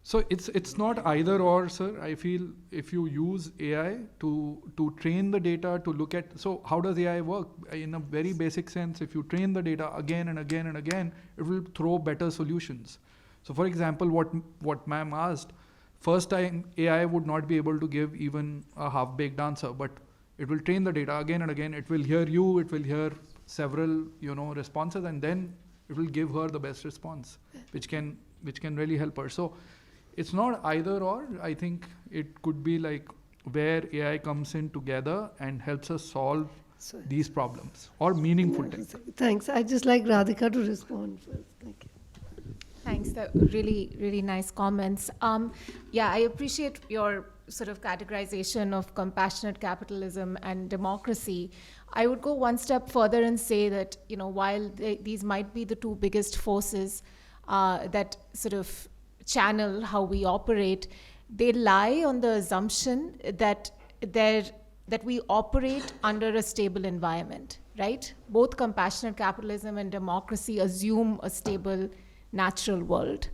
So it's not either or, sir. I feel if you use AI to train the data to look at, so how does AI work? In a very basic sense, if you train the data again and again and again, it will throw better solutions. So for example, what ma'am asked, first time AI would not be able to give even a half-baked answer, but it will train the data again and again. It will hear you, it will hear several, responses, and then it will give her the best response, which can really help her. So it's not either or. I think it could be like where AI comes in together and helps us solve these problems or meaningful tech. Thanks. I'd just like Radhika to respond first. Thank you. Thanks. That really, really nice comments. Yeah, I appreciate your sort of categorization of compassionate capitalism and democracy. I would go one step further and say that, while these might be the two biggest forces that sort of channel how we operate, they lie on the assumption that we operate under a stable environment, right? Both compassionate capitalism and democracy assume a stable natural world.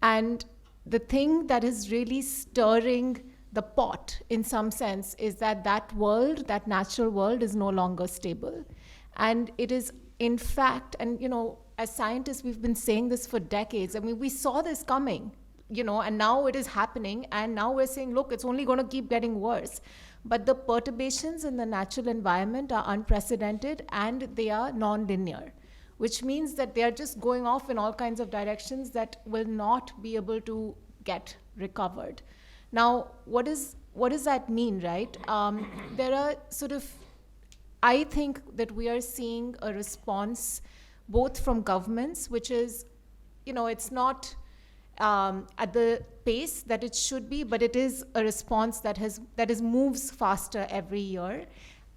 And the thing that is really stirring the pot in some sense is that world, that natural world, is no longer stable. And it is, in fact, and as scientists, we've been saying this for decades. I mean, we saw this coming, and now it is happening. And now we're saying, look, it's only going to keep getting worse. But the perturbations in the natural environment are unprecedented and they are non-linear, which means that they are just going off in all kinds of directions that will not be able to get recovered. Now, what does that mean, right? There are sort of, I think that we are seeing a response both from governments, which is, it's not at the pace that it should be, but it is a response that moves faster every year,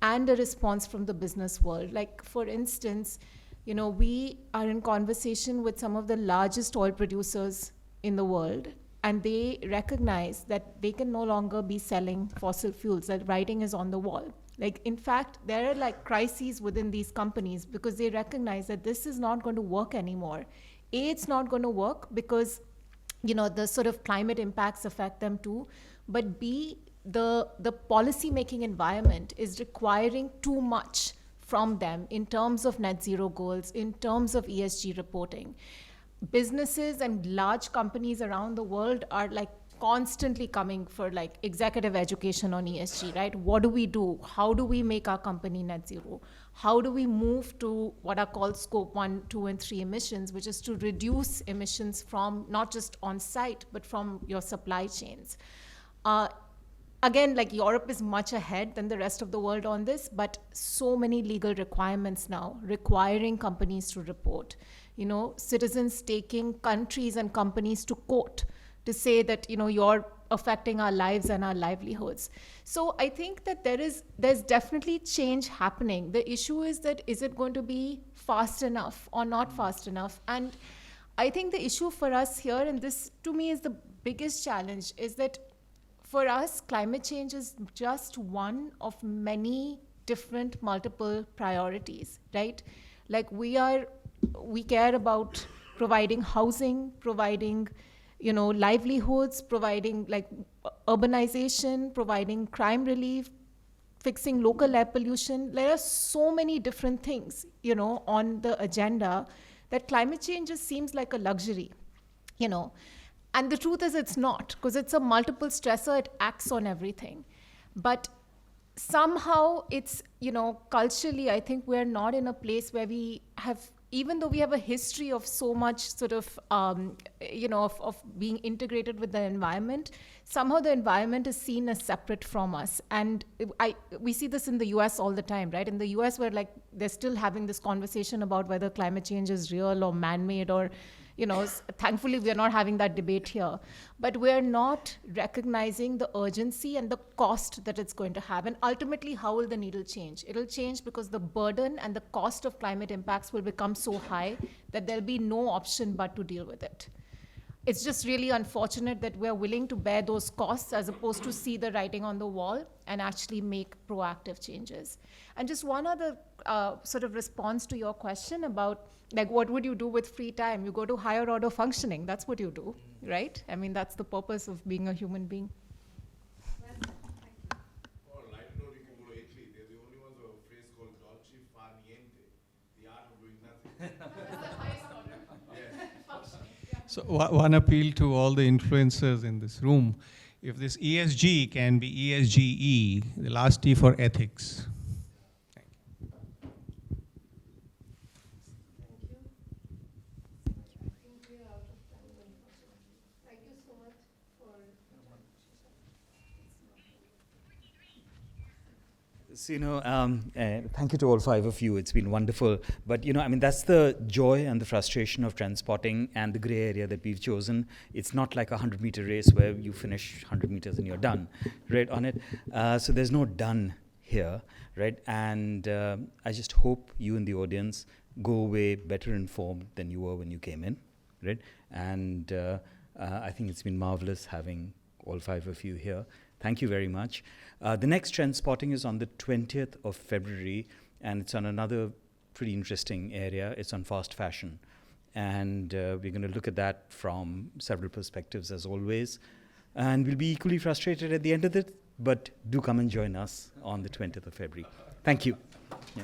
and a response from the business world. Like, for instance, we are in conversation with some of the largest oil producers in the world, and they recognize that they can no longer be selling fossil fuels, that writing is on the wall. Like, in fact, there are like crises within these companies because they recognize that this is not going to work anymore. A, it's not going to work because, the sort of climate impacts affect them too. But B, the policy-making environment is requiring too much from them in terms of net zero goals, in terms of ESG reporting. Businesses and large companies around the world are like constantly coming for like executive education on ESG, right? What do we do? How do we make our company net zero? How do we move to what are called scope 1, 2, and 3 emissions, which is to reduce emissions from not just on site, but from your supply chains. Again, like Europe is much ahead than the rest of the world on this, but so many legal requirements now requiring companies to report. Citizens taking countries and companies to court to say that, you're affecting our lives and our livelihoods. So I think that there's definitely change happening. The issue is that, is it going to be fast enough or not fast enough? And I think the issue for us here, and this to me is the biggest challenge, is that for us, climate change is just one of many different multiple priorities, right? Like we care about providing housing, providing livelihoods, providing like urbanization, providing crime relief, fixing local air pollution. There are so many different things, on the agenda that climate change just seems like a luxury, And the truth is it's not, because it's a multiple stressor, it acts on everything. But somehow it's, culturally, I think we're not in a place where we have, even though we have a history of so much sort of, of being integrated with the environment, somehow the environment is seen as separate from us. And we see this in the US all the time, right? In the US, where like they're still having this conversation about whether climate change is real or man-made, or thankfully we're not having that debate here, but we're not recognizing the urgency and the cost that it's going to have. And ultimately, how will the needle change? It'll change because the burden and the cost of climate impacts will become so high that there'll be no option but to deal with it. It's just really unfortunate that we're willing to bear those costs as opposed to see the writing on the wall and actually make proactive changes. And just one other sort of response to your question about, like, what would you do with free time? You go to higher order functioning. That's what you do, right? I mean, that's the purpose of being a human being. Or light note, you can go to Italy. They're the only ones who have a phrase called dolce far niente, the art of doing nothing. So one appeal to all the influencers in this room, if this ESG can be ESGE, the last T for ethics. So, thank you to all five of you. It's been wonderful. But, that's the joy and the frustration of Trendspotting and the gray area that we've chosen. It's not like a 100-meter race where you finish 100 meters and you're done, right, on it. So there's no done here, right? And I just hope you in the audience go away better informed than you were when you came in, right? And I think it's been marvelous having all five of you here. Thank you very much. The next Trendspotting is on the 20th of February, and it's on another pretty interesting area. It's on fast fashion. And we're going to look at that from several perspectives, as always. And we'll be equally frustrated at the end of it, but do come and join us on the 20th of February. Thank you. Yeah.